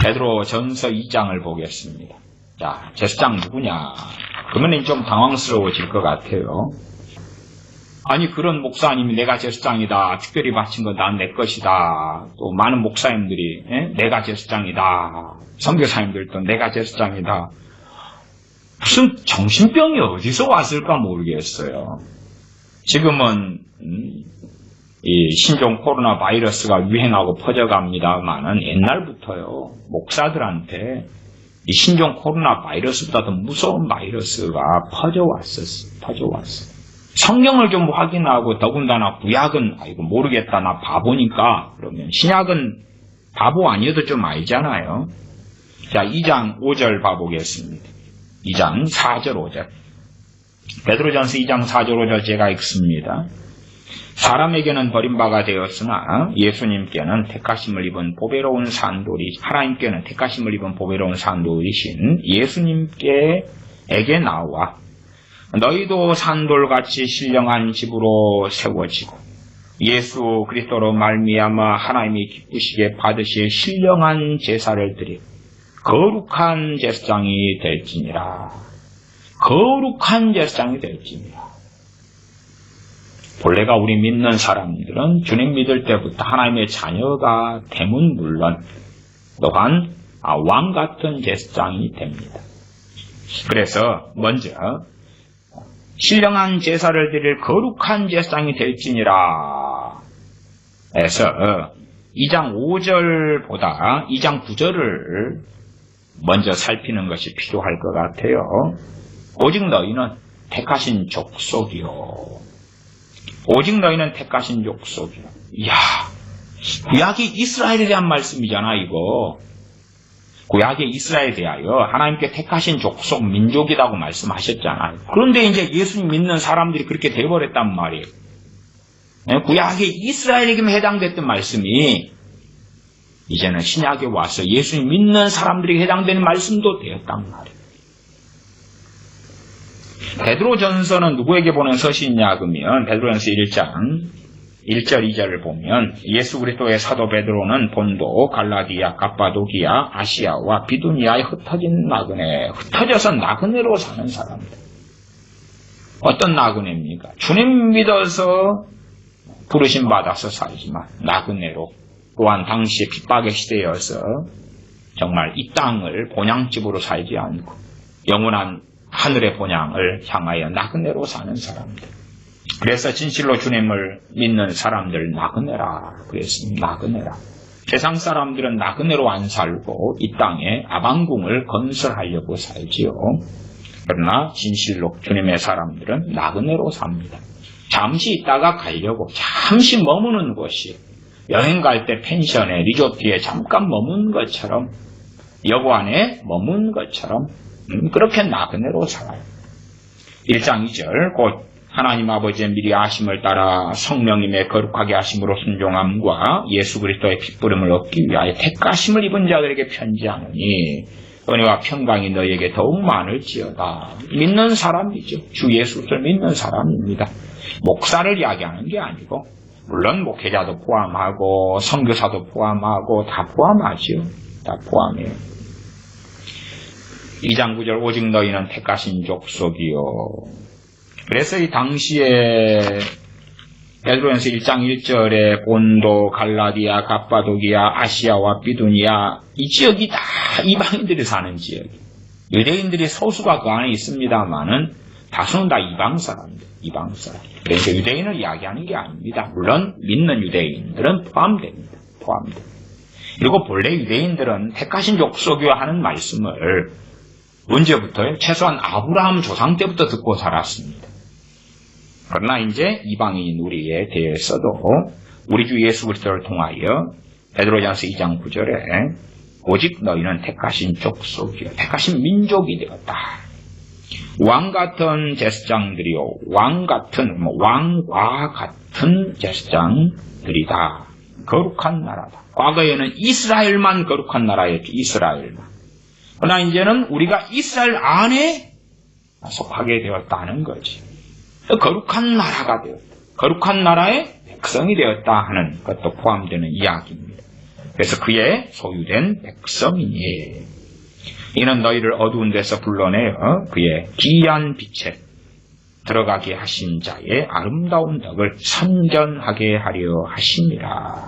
베드로 전서 2장을 보겠습니다. 자, 제사장 누구냐? 그러면 좀 당황스러워질 것 같아요. 아니, 그런 목사님이 내가 제사장이다. 특별히 바친 건 난 내 것이다. 또 많은 목사님들이 내가 제사장이다. 선교사님들도 내가 제사장이다. 무슨 정신병이 어디서 왔을까 모르겠어요. 지금은 이 신종 코로나 바이러스가 유행하고 퍼져갑니다만은 옛날부터요 목사들한테 이 신종 코로나 바이러스보다 더 무서운 바이러스가 퍼져왔어. 성경을 좀 확인하고 더군다나 구약은 아이고 모르겠다 나 바보니까 그러면 신약은 바보 아니어도 좀 알잖아요. 자 2장 5절 봐보겠습니다. 2장 4절 5절 베드로전서 2장 4절 5절 제가 읽습니다. 사람에게는 버림바가 되었으나 예수님께는 택하심을 입은 보배로운 산돌이 하나님께는 택하심을 입은 보배로운 산돌이신 예수님께에게 나와 너희도 산돌같이 신령한 집으로 세워지고 예수 그리스도로 말미암아 하나님이 기쁘시게 받으실 신령한 제사를 드리 거룩한 제사장이 될지니라. 거룩한 제사장이 될지니라. 본래가 우리 믿는 사람들은 주님 믿을 때부터 하나님의 자녀가 됨은 물론 또한 왕 같은 제사장이 됩니다. 그래서 먼저 신령한 제사를 드릴 거룩한 제사장이 될지니라 해서 2장 5절보다 2장 9절을 먼저 살피는 것이 필요할 것 같아요. 오직 너희는 택하신 족속이요. 오직 너희는 택하신 족속이요. 이야, 구약이 이스라엘에 대한 말씀이잖아, 이거. 구약의 이스라엘에 대하여 하나님께 택하신 족속, 민족이라고 말씀하셨잖아요. 그런데 이제 예수님 믿는 사람들이 그렇게 되어버렸단 말이에요. 구약의 이스라엘에게만 해당됐던 말씀이 이제는 신약에 와서 예수님 믿는 사람들에게 해당되는 말씀도 되었단 말이에요. 베드로전서는 누구에게 보낸 서신이냐 그러면 베드로전서 1장 1절 2절을 보면 예수 그리스도의 사도 베드로는 본도, 갈라디아, 갑바도기아, 아시아와 비두니아에 흩어진 나그네, 흩어져서 나그네로 사는 사람들. 어떤 나그네입니까? 주님 믿어서 부르심 받아서 살지만 나그네로 또한 당시에 핍박의 시대여서 정말 이 땅을 본향집으로 살지 않고 영원한 하늘의 본향을 향하여 나그네로 사는 사람들. 그래서 진실로 주님을 믿는 사람들 나그네라 그랬습니다. 나그네라. 세상 사람들은 나그네로 안 살고 이 땅에 아방궁을 건설하려고 살지요. 그러나 진실로 주님의 사람들은 나그네로 삽니다. 잠시 있다가 가려고 잠시 머무는 곳이 여행 갈 때 펜션에 리조트에 잠깐 머문 것처럼 여관에 머문 것처럼 그렇게 나그네로 살아요. 1장 2절 곧 하나님 아버지의 미리 아심을 따라 성령님의 거룩하게 하심으로 순종함과 예수 그리스도의 핏부름을 얻기 위하여 택하심을 입은 자들에게 편지하노니 은혜와 평강이 너희에게 더욱 많을지어다. 믿는 사람이죠. 주 예수를 믿는 사람입니다. 목사를 이야기하는 게 아니고 물론 목회자도 포함하고 선교사도 포함하고 다 포함하죠. 다 포함해요. 2장 9절 오직 너희는 택하신 족속이요. 그래서 이 당시에 베드로전서 1장 1절에 본도, 갈라디아, 갑바도기아, 아시아와 비두니아 이 지역이 다 이방인들이 사는 지역이에요. 유대인들이 소수가 그 안에 있습니다만은 다수는 다 이방 사람들, 이방 사람. 그래서 유대인을 이야기하는 게 아닙니다. 물론 믿는 유대인들은 포함됩니다. 포함됩니다. 그리고 본래 유대인들은 택하신 족속이요 하는 말씀을 언제부터요? 최소한 아브라함 조상 때부터 듣고 살았습니다. 그러나 이제 이방인 우리에 대해서도 우리 주 예수 그리스도를 통하여 베드로전서 2장 9절에 오직 너희는 택하신 족속이요 택하신 민족이 되었다. 왕 같은 제사장들이요 왕과 같은 제사장들이다. 거룩한 나라다. 과거에는 이스라엘만 거룩한 나라였죠. 이스라엘만. 그러나 이제는 우리가 이스라엘 안에 속하게 되었다는 거지. 거룩한 나라가 되었다. 거룩한 나라의 백성이 되었다 하는 것도 포함되는 이야기입니다. 그래서 그의 소유된 백성이니 이는 너희를 어두운 데서 불러내어 그의 기이한 빛에 들어가게 하신 자의 아름다운 덕을 선전하게 하려 하심이라.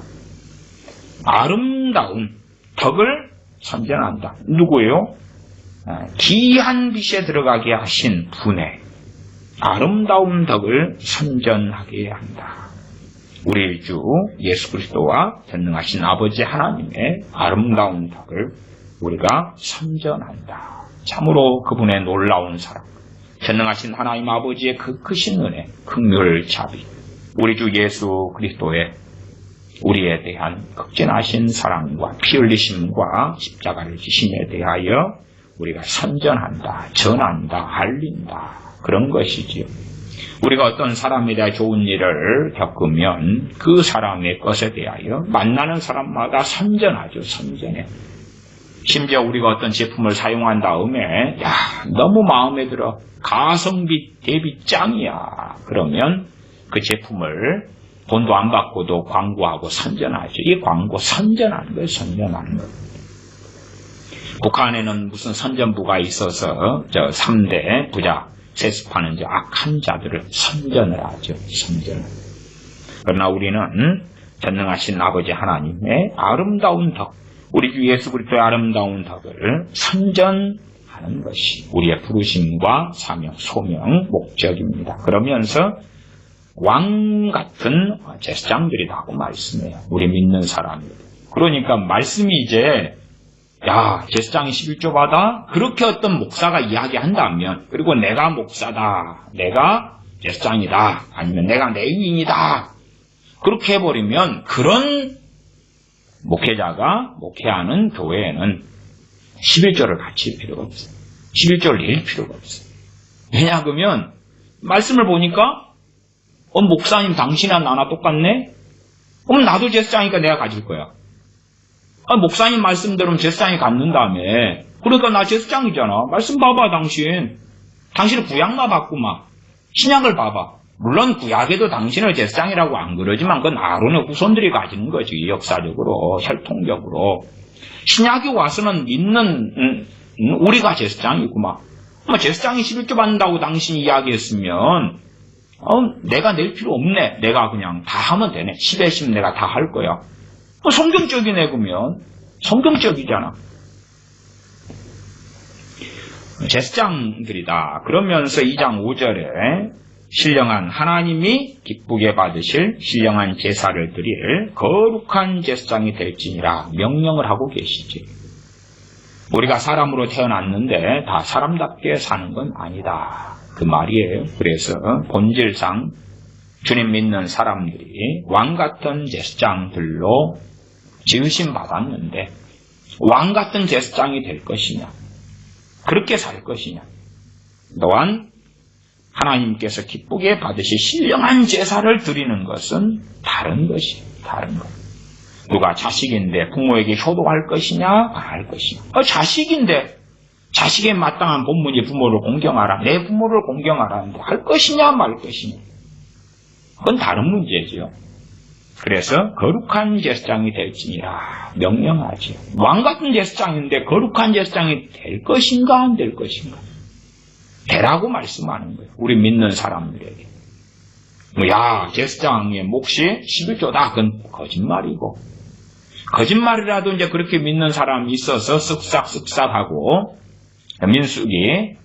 아름다운 덕을 선전한다. 누구예요? 기이한 빛에 들어가게 하신 분의 아름다운 덕을 선전하게 한다. 우리 주 예수 그리스도와 전능하신 아버지 하나님의 아름다운 덕을 우리가 선전한다. 참으로 그분의 놀라운 사랑, 전능하신 하나님 아버지의 그 크신 은혜, 긍휼 자비, 우리 주 예수 그리스도의 우리에 대한 극진하신 사랑과 피 흘리심과 십자가를 지심에 대하여 우리가 선전한다, 전한다, 알린다. 그런 것이지요. 우리가 어떤 사람에 대해 좋은 일을 겪으면 그 사람의 것에 대하여 만나는 사람마다 선전하죠. 선전해. 심지어 우리가 어떤 제품을 사용한 다음에 너무 마음에 들어. 가성비 대비 짱이야. 그러면 그 제품을 돈도 안 받고도 광고하고 선전하죠. 이 광고 선전하는 거예요. 선전하는 거예요. 북한에는 무슨 선전부가 있어서 3대 부자 세습하는 악한 자들을 선전을 하죠. 선전을. 그러나 우리는 전능하신 아버지 하나님의 아름다운 덕, 우리 주 예수 그리스도의 아름다운 덕을 선전하는 것이 우리의 부르심과 사명, 소명, 목적입니다. 그러면서 왕 같은 제사장들이라고 말씀해요. 우리 믿는 사람들. 그러니까 말씀이 이제 제사장이 11조 받아? 그렇게 어떤 목사가 이야기한다면, 그리고 내가 목사다, 내가 제사장이다, 아니면 내가 레위인이다, 그렇게 해버리면 그런 목회자가 목회하는 교회에는 11조를 갖출 필요가 없어요. 11조를 낼 필요가 없어요. 왜냐 그러면 말씀을 보니까 목사님 당신이나 나나 똑같네? 그럼 나도 제사장이니까 내가 가질 거야. 목사님 말씀대로 제사장이 갖는다며. 그러니까 나 제사장이잖아. 말씀 봐봐 당신. 당신은 구약만 봤구만. 신약을 봐봐. 물론 구약에도 당신을 제사장이라고 안 그러지만 그건 아론의 후손들이 가지는 거지. 역사적으로, 혈통적으로. 신약이 와서는 믿는 우리가 제사장이구만. 제사장이 11조 받는다고 당신이 이야기했으면 내가 낼 필요 없네. 내가 그냥 다 하면 되네. 10에 10 내가 다 할 거야. 성경적이네 그러면. 성경적이잖아. 제사장들이다. 그러면서 2장 5절에 신령한 하나님이 기쁘게 받으실 신령한 제사를 드릴 거룩한 제사장이 될지니라 명령을 하고 계시지. 우리가 사람으로 태어났는데 다 사람답게 사는 건 아니다. 그 말이에요. 그래서 본질상 주님 믿는 사람들이 왕같은 제사장들로 지으심 받았는데 왕같은 제사장이 될 것이냐, 그렇게 살 것이냐, 또한 하나님께서 기쁘게 받으실 신령한 제사를 드리는 것은 다른 것이에요. 다른 것. 누가 자식인데 부모에게 효도할 것이냐, 안 할 것이냐. 자식인데 자식의 마땅한 본분이 부모를 공경하라, 내 부모를 공경하라는데 할 것이냐 말 것이냐, 그건 다른 문제죠. 그래서 거룩한 제사장이 될지니라 명령하지. 왕같은 제사장인데 거룩한 제사장이 될 것인가 안 될 것인가, 되라고 말씀하는 거예요. 우리 믿는 사람들에게. 제사장의 몫이 11조다. 그건 거짓말이고, 거짓말이라도 이제 그렇게 믿는 사람이 있어서 쓱싹쓱싹하고, 민수기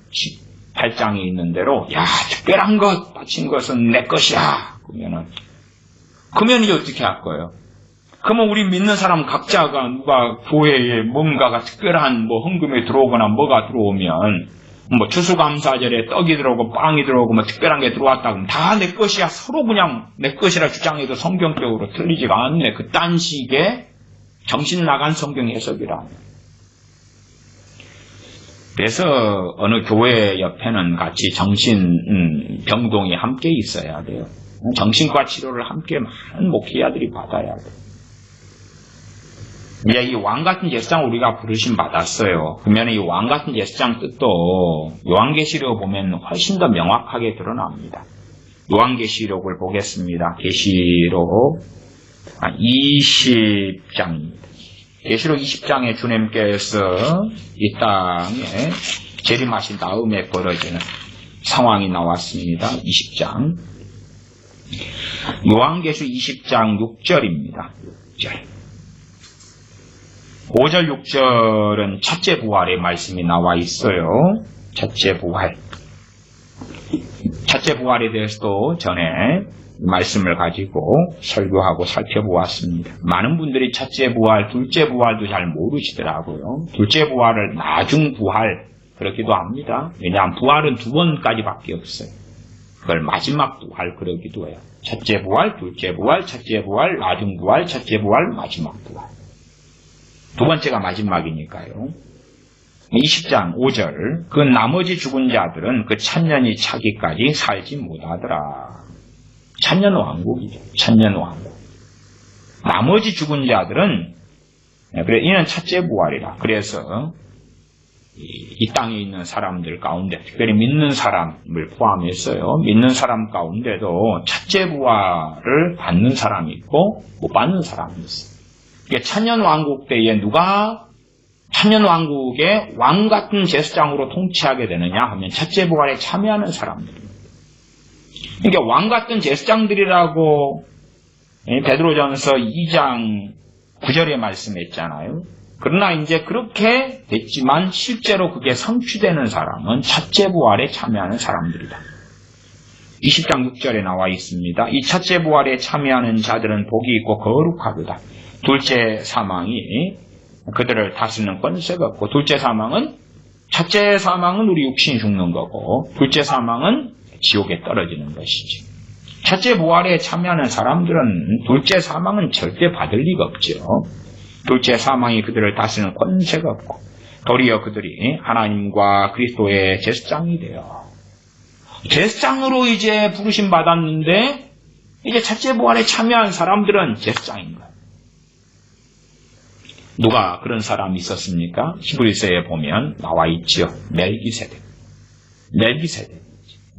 8장에 있는 대로 특별한 것 바친 것은 내 것이야 그러면 이제 어떻게 할 거예요? 그러면 우리 믿는 사람 각자가 누가 교회에 뭔가가 특별한 헌금이 들어오거나 뭐가 들어오면 추수감사절에 떡이 들어오고 빵이 들어오고 특별한 게 들어왔다 그러면 다 내 것이야. 서로 그냥 내 것이라 주장해도 성경적으로 틀리지가 않네. 그딴 식의 정신 나간 성경 해석이라. 그래서 어느 교회 옆에는 같이 정신병동이 함께 있어야 돼요. 정신과 치료를 함께 많은 목회자들이 받아야 돼요. 이제 이 왕같은 제사장 우리가 부르심 받았어요. 그러면 이 왕같은 제사장 뜻도 요한계시록 보면 훨씬 더 명확하게 드러납니다. 요한계시록을 보겠습니다. 계시록 20장입니다. 계시록 20장에 주님께서 이 땅에 재림하신 다음에 벌어지는 상황이 나왔습니다. 20장. 요한계시록 20장 6절입니다. 5절 6절은 첫째 부활의 말씀이 나와 있어요. 첫째 부활. 첫째 부활에 대해서도 전에 말씀을 가지고 설교하고 살펴보았습니다. 많은 분들이 첫째 부활, 둘째 부활도 잘 모르시더라고요. 둘째 부활을 나중 부활 그러기도 합니다. 왜냐하면 부활은 두 번까지밖에 없어요. 그걸 마지막 부활 그러기도 해요. 첫째 부활, 둘째 부활, 첫째 부활, 나중 부활, 첫째 부활, 마지막 부활. 두 번째가 마지막이니까요. 20장 5절. 그 나머지 죽은 자들은 그 천년이 차기까지 살지 못하더라. 천년왕국이죠. 천년왕국. 나머지 죽은 자들은 그래 이는 첫째 부활이라. 그래서 이 땅에 있는 사람들 가운데 특별히 믿는 사람을 포함했어요. 믿는 사람 가운데도 첫째 부활을 받는 사람이 있고 못 받는 사람이 있어요. 이게 천년왕국 때에 누가 천년왕국의 왕같은 제사장으로 통치하게 되느냐 하면 첫째 부활에 참여하는 사람들입니다. 그러니까 왕같은 제사장들이라고 베드로전서 2장 9절에 말씀했잖아요. 그러나 이제 그렇게 됐지만 실제로 그게 성취되는 사람은 첫째 부활에 참여하는 사람들이다. 20장 6절에 나와 있습니다. 이 첫째 부활에 참여하는 자들은 복이 있고 거룩하도다. 둘째 사망이 그들을 다스리는 권세가 없고, 둘째 사망은 첫째 사망은 우리 육신이 죽는 거고 둘째 사망은 지옥에 떨어지는 것이지. 첫째 부활에 참여하는 사람들은 둘째 사망은 절대 받을 리가 없죠. 둘째 사망이 그들을 다스리는 권세가 없고 도리어 그들이 하나님과 그리스도의 제사장이 되어 제사장으로 이제 부르심 받았는데 이제 첫째 부활에 참여한 사람들은 제사장인 거예요. 누가 그런 사람이 있었습니까? 히브리서에 보면 나와 있지요. 멜기세덱.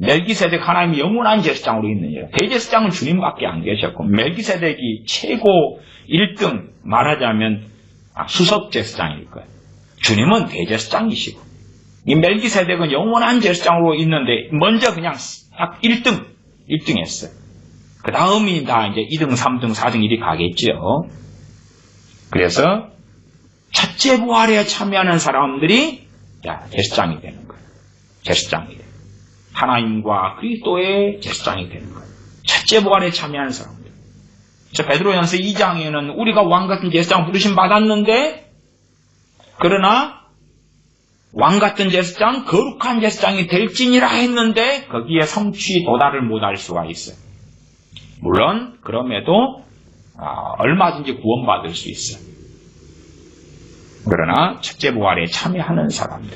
멜기세덱 하나님이 영원한 제사장으로 있느니라. 대제사장은 주님밖에 안 계셨고 멜기세덱이 최고 1등 말하자면 수석 제사장일 거예요. 주님은 대제사장이시고 이 멜기세덱은 영원한 제사장으로 있는데 먼저 그냥 딱 1등 했어요. 그 다음이 다 이제 2등, 3등, 4등 이리 가겠죠. 그래서 첫째 부활에 참여하는 사람들이 제사장이 되는 거예요. 제사장이 돼요. 하나님과 그리스도의 제사장이 되는 거예요. 첫째 부활에 참여하는 사람들. 베드로전서 2장에는 우리가 왕같은 제사장 부르심 받았는데 그러나 왕같은 제사장, 거룩한 제사장이 될지니라 했는데 거기에 성취 도달을 못할 수가 있어요. 물론 그럼에도 얼마든지 구원받을 수 있어요. 그러나 첫째 부활에 참여하는 사람들,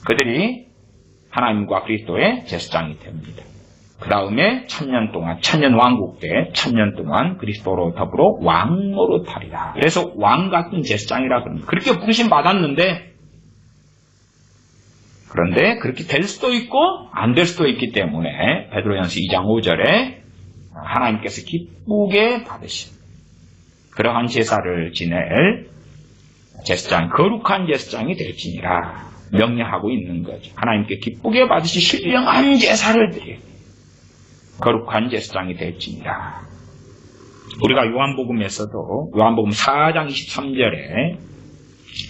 그들이 하나님과 그리스도의 제사장이 됩니다. 그 다음에 천년 동안, 천년왕국 때 천년 동안 그리스도로 더불어 왕으로 타리라. 그래서 왕같은 제사장이라 그럽니다. 그렇게 부르심 받았는데 그런데 그렇게 될 수도 있고 안 될 수도 있기 때문에 베드로전서 2장 5절에 하나님께서 기쁘게 받으신 그러한 제사를 지낼 제사장, 거룩한 제사장이 될지니라 명령하고 있는 거죠. 하나님께 기쁘게 받으시 신령한 제사를 드려 거룩한 제사장이 될지니라. 우리가 요한복음에서도 요한복음 4장 23절에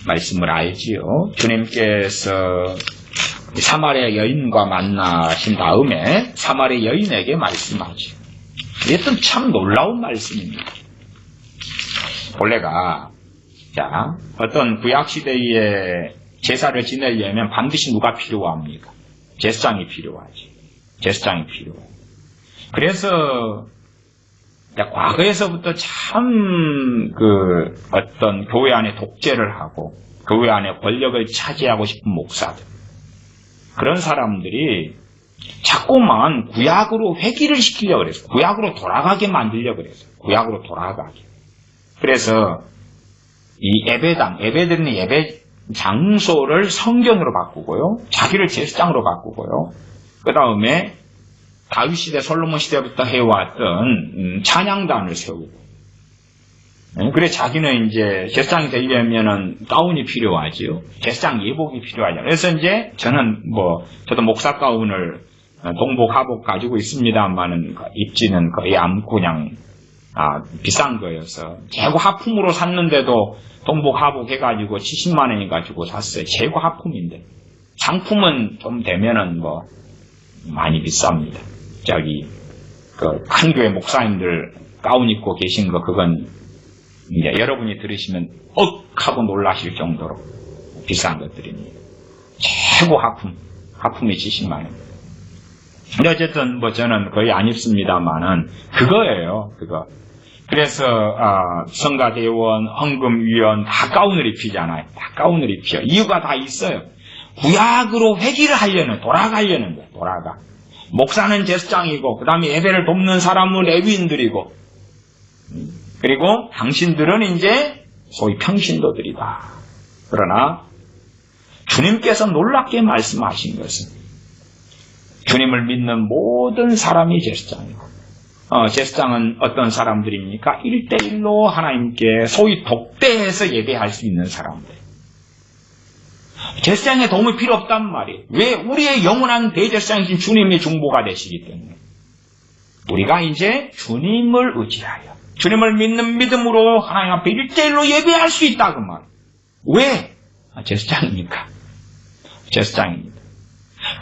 말씀을 알지요. 주님께서 사마리아 여인과 만나신 다음에 사마리아 여인에게 말씀하죠. 이것은 참 놀라운 말씀입니다. 본래가 어떤 구약시대에 제사를 지내려면 반드시 누가 필요합니까? 제사장이 필요하지. 제사장이 필요해. 그래서 과거에서부터 참 어떤 교회 안에 독재를 하고 교회 안에 권력을 차지하고 싶은 목사들, 그런 사람들이 자꾸만 구약으로 회귀를 시키려고 그랬어요. 구약으로 돌아가게 만들려고 그랬어요. 구약으로 돌아가게. 그래서 이 예배드리는 예배 장소를 성전으로 바꾸고요. 자기를 제사장으로 바꾸고요. 그 다음에 다윗 시대, 솔로몬 시대부터 해왔던 찬양단을 세우고 그래 자기는 이제 제사장이 되려면은 가운이 필요하지요. 제사장 예복이 필요하죠. 그래서 이제 저는 저도 목사 가운을 동복 하복 가지고 있습니다만은 입지는 거의 않고 그냥 비싼 거여서 재고 하품으로 샀는데도 동복 하복 해가지고 70만 원이 가지고 샀어요. 재고 하품인데 상품은 좀 되면은 많이 비쌉니다. 저기 큰 교회 목사님들 가운 입고 계신 거 그건 이제 여러분이 들으시면 하고 놀라실 정도로 비싼 것들입니다. 최고 하품이 70만 원. 근데 어쨌든 저는 거의 안 입습니다만은 그거예요. 그거. 그래서 성가대원, 헌금위원 다 가운을 입히잖아요. 다 가운을 입혀. 이유가 다 있어요. 구약으로 회귀를 하려는 돌아가려는 거예요. 돌아가. 목사는 제사장이고 그 다음에 예배를 돕는 사람은 레위인들이고 그리고 당신들은 이제 소위 평신도들이다. 그러나 주님께서 놀랍게 말씀하신 것은 주님을 믿는 모든 사람이 제사장이고 제사장은 어떤 사람들입니까? 1대1로 하나님께 소위 독대해서 예배할 수 있는 사람들. 제사장의 도움이 필요 없단 말이에요. 왜? 우리의 영원한 대제사장이신 주님의 중보가 되시기 때문에 우리가 이제 주님을 의지하여 주님을 믿는 믿음으로 하나님 앞에 1대1로 예배할 수 있다 그 말. 왜? 제사장이니까. 제사장입니다.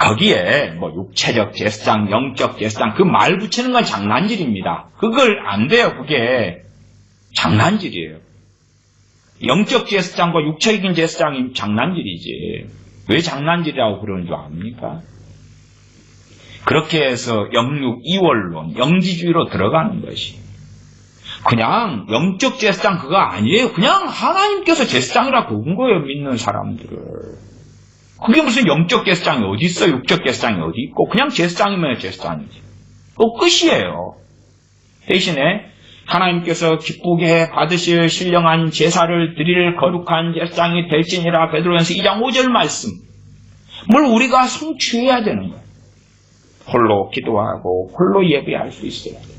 거기에 육체적 제사장, 영적 제사장 그 말 붙이는 건 장난질입니다. 그걸 안 돼요. 그게 장난질이에요. 영적 제사장과 육체적인 제사장이 장난질이지. 왜 장난질이라고 그러는 줄 압니까? 그렇게 해서 영육 이원론, 영지주의로 들어가는 것이. 그냥 영적 제사장 그거 아니에요. 그냥 하나님께서 제사장이라 부른 거예요. 믿는 사람들을. 그게 무슨 영적 제사장이 어디 있어? 육적 제사장이 어디 있고? 그냥 제사장이면 제사장이지. 또 끝이에요. 대신에 하나님께서 기쁘게 받으실 신령한 제사를 드릴 거룩한 제사장이 될지니라 베드로전서 2장 5절 말씀. 뭘 우리가 성취해야 되는 거예요. 홀로 기도하고 홀로 예배할 수 있어야 돼요.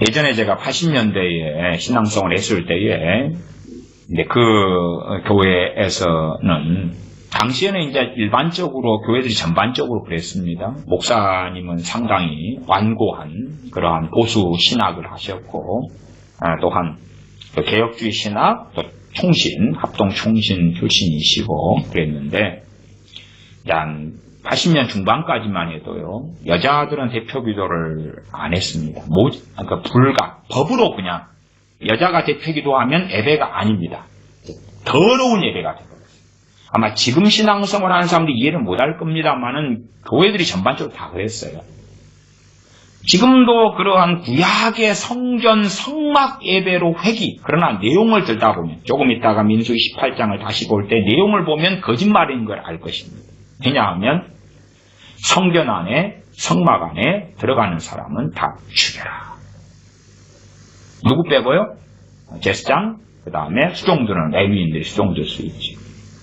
예전에 제가 80년대에 신앙성을 했을 때에 근데 그 교회에서는 당시에는 이제 일반적으로 교회들이 전반적으로 그랬습니다. 목사님은 상당히 완고한 그러한 보수 신학을 하셨고 또한 개혁주의 신학, 또 총신, 합동 총신 출신이시고 그랬는데 한 80년 중반까지만 해도요. 여자들은 대표 기도를 안 했습니다. 그러니까 법으로 그냥 여자가 대표 기도하면 예배가 아닙니다. 더러운 예배가 되버렸어요. 아마 지금 신앙생활 하는 사람들이 이해를 못할 겁니다만은 교회들이 전반적으로 다 그랬어요. 지금도 그러한 구약의 성전 성막 예배로 회귀 그러나 내용을 들다 보면 조금 있다가 민수기 18장을 다시 볼 때 내용을 보면 거짓말인 걸 알 것입니다. 왜냐하면 성전 안에 성막 안에 들어가는 사람은 다 죽여라. 누구 빼고요? 제사장, 그 다음에 수종들은 레위인들이 수종들 수 있지.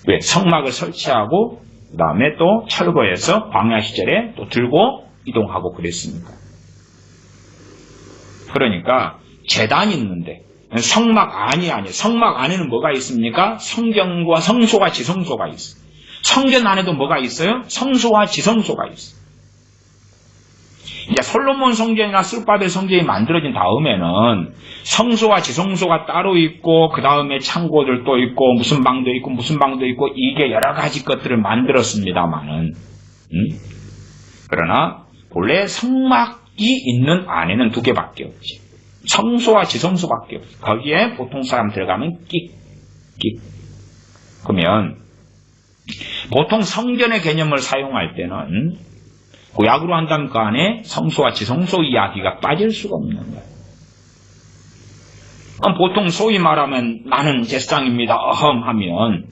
왜? 성막을 설치하고 그 다음에 또 철거해서 광야 시절에 또 들고 이동하고 그랬으니까. 그러니까 제단이 있는데 성막 안이 아니에요. 성막 안에는 뭐가 있습니까? 성경과 성소가 지성소가 있어요. 성전 안에도 뭐가 있어요? 성소와 지성소가 있어요. 이제 솔로몬 성전이나 스룹바벨 성전이 만들어진 다음에는 성소와 지성소가 따로 있고 그 다음에 창고들도 있고 무슨 방도 있고 무슨 방도 있고 이게 여러 가지 것들을 만들었습니다만은 그러나 본래 성막이 있는 안에는 두 개밖에 없지. 성소와 지성소밖에 없어. 거기에 보통 사람 들어가면 끽. 그러면 보통 성전의 개념을 사용할 때는 구약으로 한다면 그 안에 성소와 지성소 이야기가 빠질 수가 없는 거예요. 그럼 보통 소위 말하면 나는 제사장입니다 하면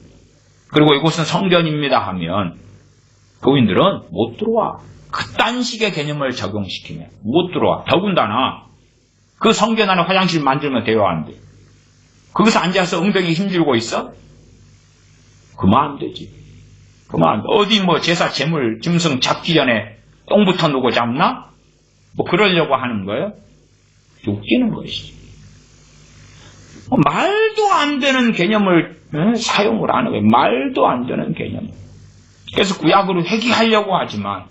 그리고 이곳은 성전입니다 하면 교인들은 못 들어와. 그딴 식의 개념을 적용시키면 못 들어와. 더군다나 그 성전 안에 화장실 만들면 돼요 안 돼? 거기서 앉아서 엉덩이 힘주고 있어? 그만 안 되지. 그만 어디 제사 제물 짐승 잡기 전에 똥부터 누고 잡나? 그러려고 하는 거예요? 웃기는 것이지. 말도 안 되는 개념을 사용을 하는 거예요. 말도 안 되는 개념. 그래서 구약으로 회귀하려고 하지만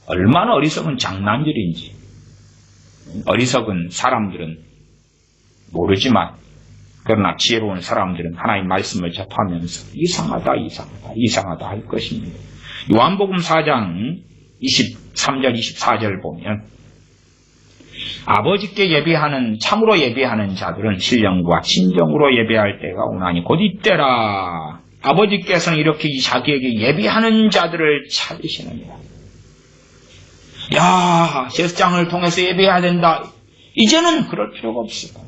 얼마나 어리석은 장난질인지. 어리석은 사람들은 모르지만 그러나 지혜로운 사람들은 하나님 말씀을 접하면서 이상하다 할 것입니다. 요한복음 4장 23절 24절 보면 아버지께 예배하는 참으로 예배하는 자들은 신령과 진정으로 예배할 때가 오나니 곧 이때라. 아버지께서는 이렇게 자기에게 예배하는 자들을 찾으시느니라. 야, 제사장을 통해서 예배해야 된다. 이제는 그럴 필요가 없어요.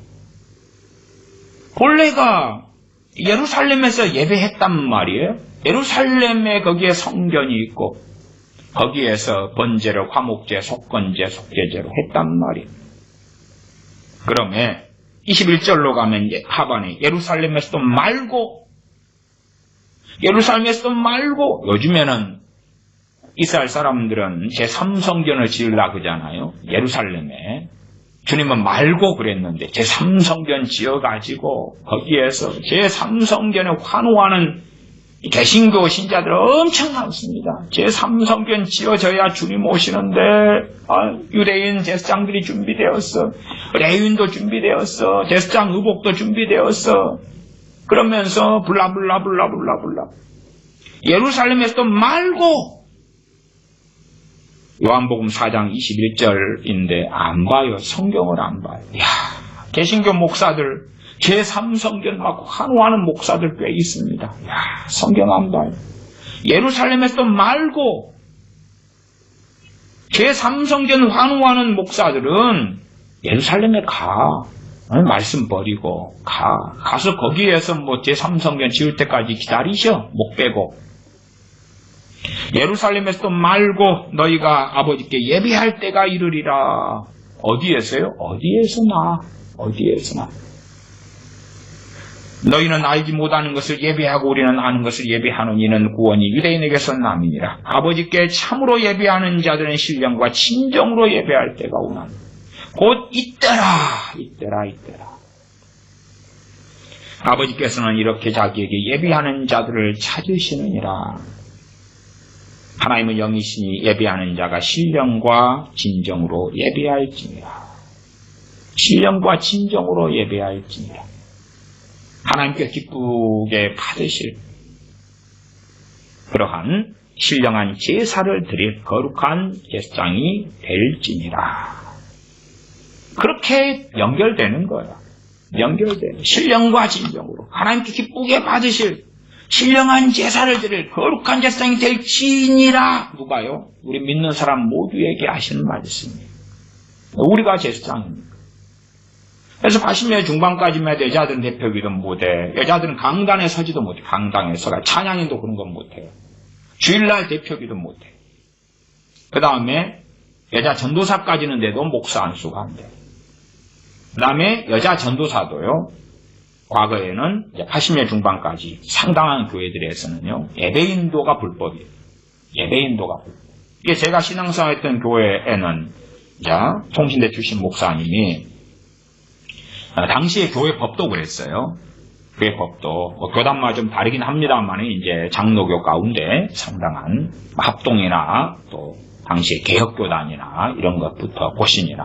본래가 예루살렘에서 예배했단 말이에요. 예루살렘에 거기에 성전이 있고 거기에서 번제를 화목제, 속건제, 속죄제로 했단 말이에요. 그러면 21절로 가면 하반에 예루살렘에서도 말고 요즘에는 이스라엘 사람들은 제3성전을 지으려고 그러잖아요. 예루살렘에. 주님은 말고 그랬는데 제3성전 지어가지고 거기에서 제3성전에 환호하는 개신교 신자들 엄청 많습니다. 제3성전 지어져야 주님 오시는데 유대인 제사장들이 준비되었어. 레위인도 준비되었어. 제사장 의복도 준비되었어. 그러면서 블라블라블라블라블라. 예루살렘에서도 말고 요한복음 4장 21절인데 안 봐요. 성경을 안 봐요. 이야, 개신교 목사들 제3성전 막 환호하는 목사들 꽤 있습니다. 이야, 성경 안 봐요. 예루살렘에서도 말고 제3성전 환호하는 목사들은 예루살렘에 가. 말씀 버리고 가서 거기에서 뭐 제3성전 지을 때까지 기다리셔. 목 빼고. 예루살렘에서도 말고 너희가 아버지께 예배할 때가 이르리라. 어디에서요? 어디에서나. 너희는 알지 못하는 것을 예배하고 우리는 아는 것을 예배하는 이는 구원이 유대인에게서 남이니라. 아버지께 참으로 예배하는 자들은 신령과 진정으로 예배할 때가 오나니 곧 이때라. 아버지께서는 이렇게 자기에게 예배하는 자들을 찾으시느니라. 하나님은 영이시니 예배하는 자가 신령과 진정으로 예배할지니라. 신령과 진정으로 예배할지니라. 하나님께 기쁘게 받으실 그러한 신령한 제사를 드릴 거룩한 제사장이 될지니라. 그렇게 연결되는 거예요. 신령과 진정으로 하나님께 기쁘게 받으실 신령한 제사를 드릴 거룩한 제사장이 될지니라. 누가요? 우리 믿는 사람 모두에게 하시는 말씀이에요. 우리가 제사장입니다. 그래서 80년 중반까지만 해도 여자들은 대표기도 못해. 여자들은 강단에 서지도 못해. 강당에 서가 찬양인도 그런 건 못해요. 주일날 대표기도 못해. 그 다음에 여자 전도사까지는 돼도 목사 안수가 안 돼. 그 다음에 여자 전도사도요. 과거에는 이제 80년 중반까지 상당한 교회들에서는요. 예배인도가 불법이에요. 이게 제가 신앙생활했던 교회에는 통신대 출신 목사님이 당시에 교회 법도 그랬어요. 교회 법도 교단마다 좀 다르긴 합니다만 이제 장로교 가운데 상당한 합동이나 또 당시에 개혁교단이나 이런 것부터 고신이나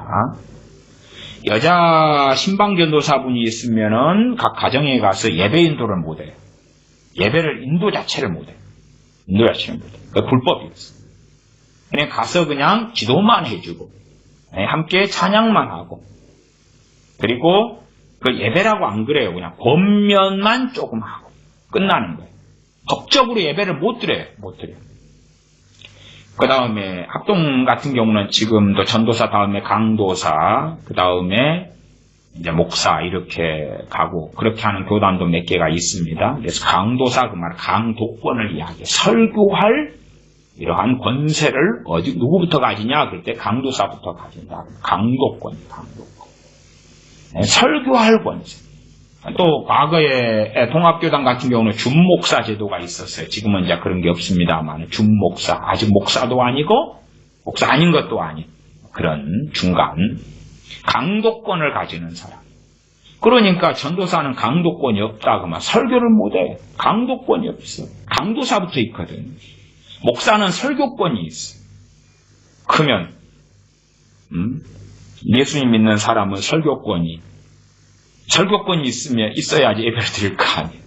여자 신방전도사분이 있으면은 각 가정에 가서 예배 인도를 못해요. 예배를 인도 자체를 못해요. 그 불법이었어요. 그냥 가서 그냥 기도만 해주고 함께 찬양만 하고 그리고 그 예배라고 안 그래요. 그냥 권면만 조금 하고 끝나는 거예요. 법적으로 예배를 못 드려요. 그 다음에 합동 같은 경우는 지금도 전도사 다음에 강도사 그 다음에 이제 목사 이렇게 가고 그렇게 하는 교단도 몇 개가 있습니다. 그래서 강도사 그 말 강도권을 이야기해 설교할 이러한 권세를 누구부터 가지냐 그럴 때 강도사부터 가진다. 강도권. 설교할 권세. 또 과거에 통합교단 같은 경우는 준목사 제도가 있었어요. 지금은 이제 그런 게 없습니다만 준목사 아직 목사도 아니고 목사 아닌 것도 아닌 그런 중간 강도권을 가지는 사람. 그러니까 전도사는 강도권이 없다 그만 설교를 못해. 강도권이 없어. 강도사부터 있거든. 목사는 설교권이 있어. 크면 예수님 믿는 사람은 설교권이 있어야지 예배를 드릴 거 아니에요.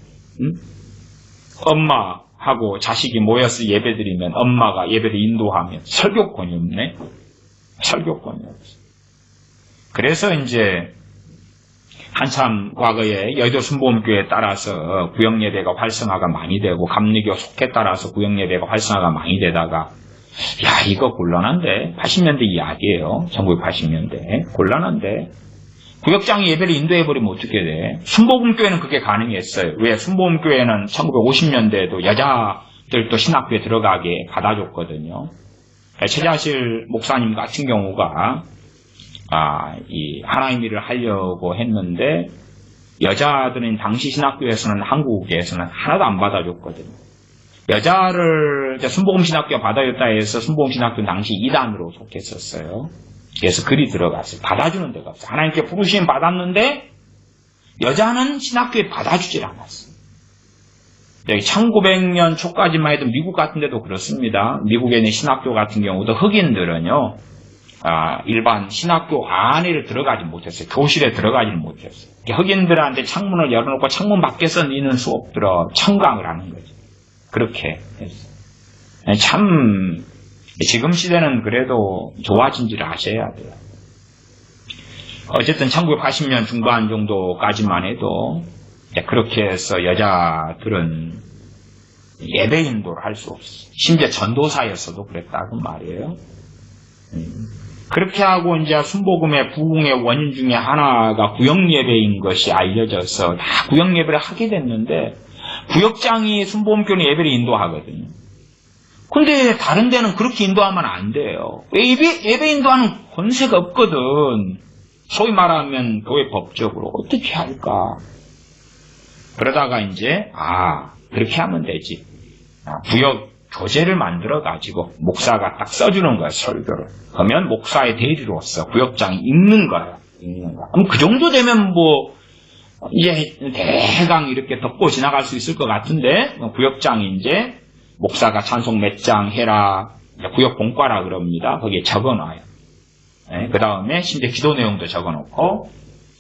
엄마하고 자식이 모여서 예배 드리면 엄마가 예배를 인도하면 설교권이 없네. 설교권이 없어. 그래서 이제 한참 과거에 여의도 순복음교회에 따라서 구역예배가 활성화가 많이 되고 감리교 속에 따라서 구역예배가 활성화가 많이 되다가 야 이거 곤란한데 80년대 이야기예요. 1980년대 곤란한데 구역장이 예배를 인도해버리면 어떻게 돼? 순복음교회는 그게 가능했어요. 왜? 순복음교회는 1950년대에도 여자들도 신학교에 들어가게 받아줬거든요. 최자실 목사님 같은 경우가 이 하나님 일을 하려고 했는데 여자들은 당시 신학교에서는 한국에서는 하나도 안 받아줬거든요. 여자를 순복음 신학교 받아줬다 해서 순복음 신학교는 당시 2단으로 속했었어요. 그래서 글이 들어갔어요. 받아주는 데가 없어요. 하나님께 부르심 받았는데 여자는 신학교에 받아주질 않았어요. 1900년 초까지만 해도 미국 같은 데도 그렇습니다. 미국에 있는 신학교 같은 경우도 흑인들은요. 일반 신학교 안에를 들어가지 못했어요. 교실에 들어가지 못했어요. 흑인들한테 창문을 열어놓고 창문 밖에서 있는 수업 들어 청강을 하는 거죠. 그렇게 했어요. 참 지금 시대는 그래도 좋아진지를 아셔야 돼요. 어쨌든 1980년 중반 정도까지만 해도 그렇게 해서 여자들은 예배 인도를 할 수 없어요. 심지어 전도사였어도 그랬다고 말이에요. 그렇게 하고 이제 순복음의 부흥의 원인 중에 하나가 구역예배인 것이 알려져서 다 구역예배를 하게 됐는데 구역장이 순복음교회 예배를 인도하거든요. 근데 다른 데는 그렇게 인도하면 안 돼요. 예배 인도하는 권세가 없거든. 소위 말하면 교회 법적으로 어떻게 할까? 그러다가 이제 그렇게 하면 되지. 구역 교재를 만들어가지고 목사가 딱 써주는 거야, 설교를. 그러면 목사의 대리로서 구역장이 읽는 거야. 그럼 그 정도 되면 이제 대강 이렇게 덮고 지나갈 수 있을 것 같은데, 구역장이 이제 목사가 찬송 몇 장 해라, 구역 공과라 그럽니다. 거기에 적어놔요. 그 다음에 심지어 기도 내용도 적어놓고,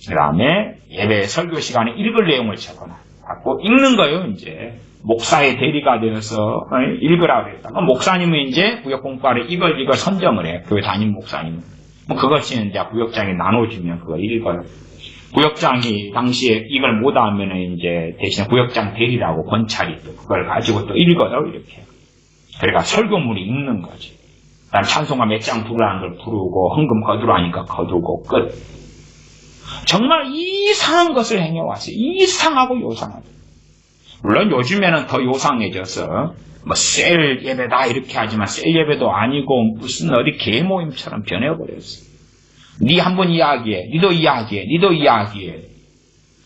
그 다음에 예배 설교 시간에 읽을 내용을 적어놔요. 갖고 읽는 거예요, 이제. 목사의 대리가 되어서 읽으라 그랬다. 목사님은 이제 구역 공과를 이걸 선정을 해. 교회 담임 목사님은. 그것이 이제 구역장이 나눠주면 그걸 읽어요. 구역장이 당시에 이걸 못하면 이제 대신에 구역장 대리라고 권찰이 또 그걸 가지고 또 읽어요, 이렇게. 그러니까 설교물이 읽는 거지. 난 찬송가 몇 장 부르라는 걸 부르고, 헌금 거두라니까 거두고, 끝. 정말 이상한 것을 행해왔어요. 이상하고 요상하고. 물론 요즘에는 더 요상해져서, 셀 예배다 이렇게 하지만 셀 예배도 아니고 무슨 어디 개 모임처럼 변해버렸어. 니 한번 이야기해. 니도 이야기해.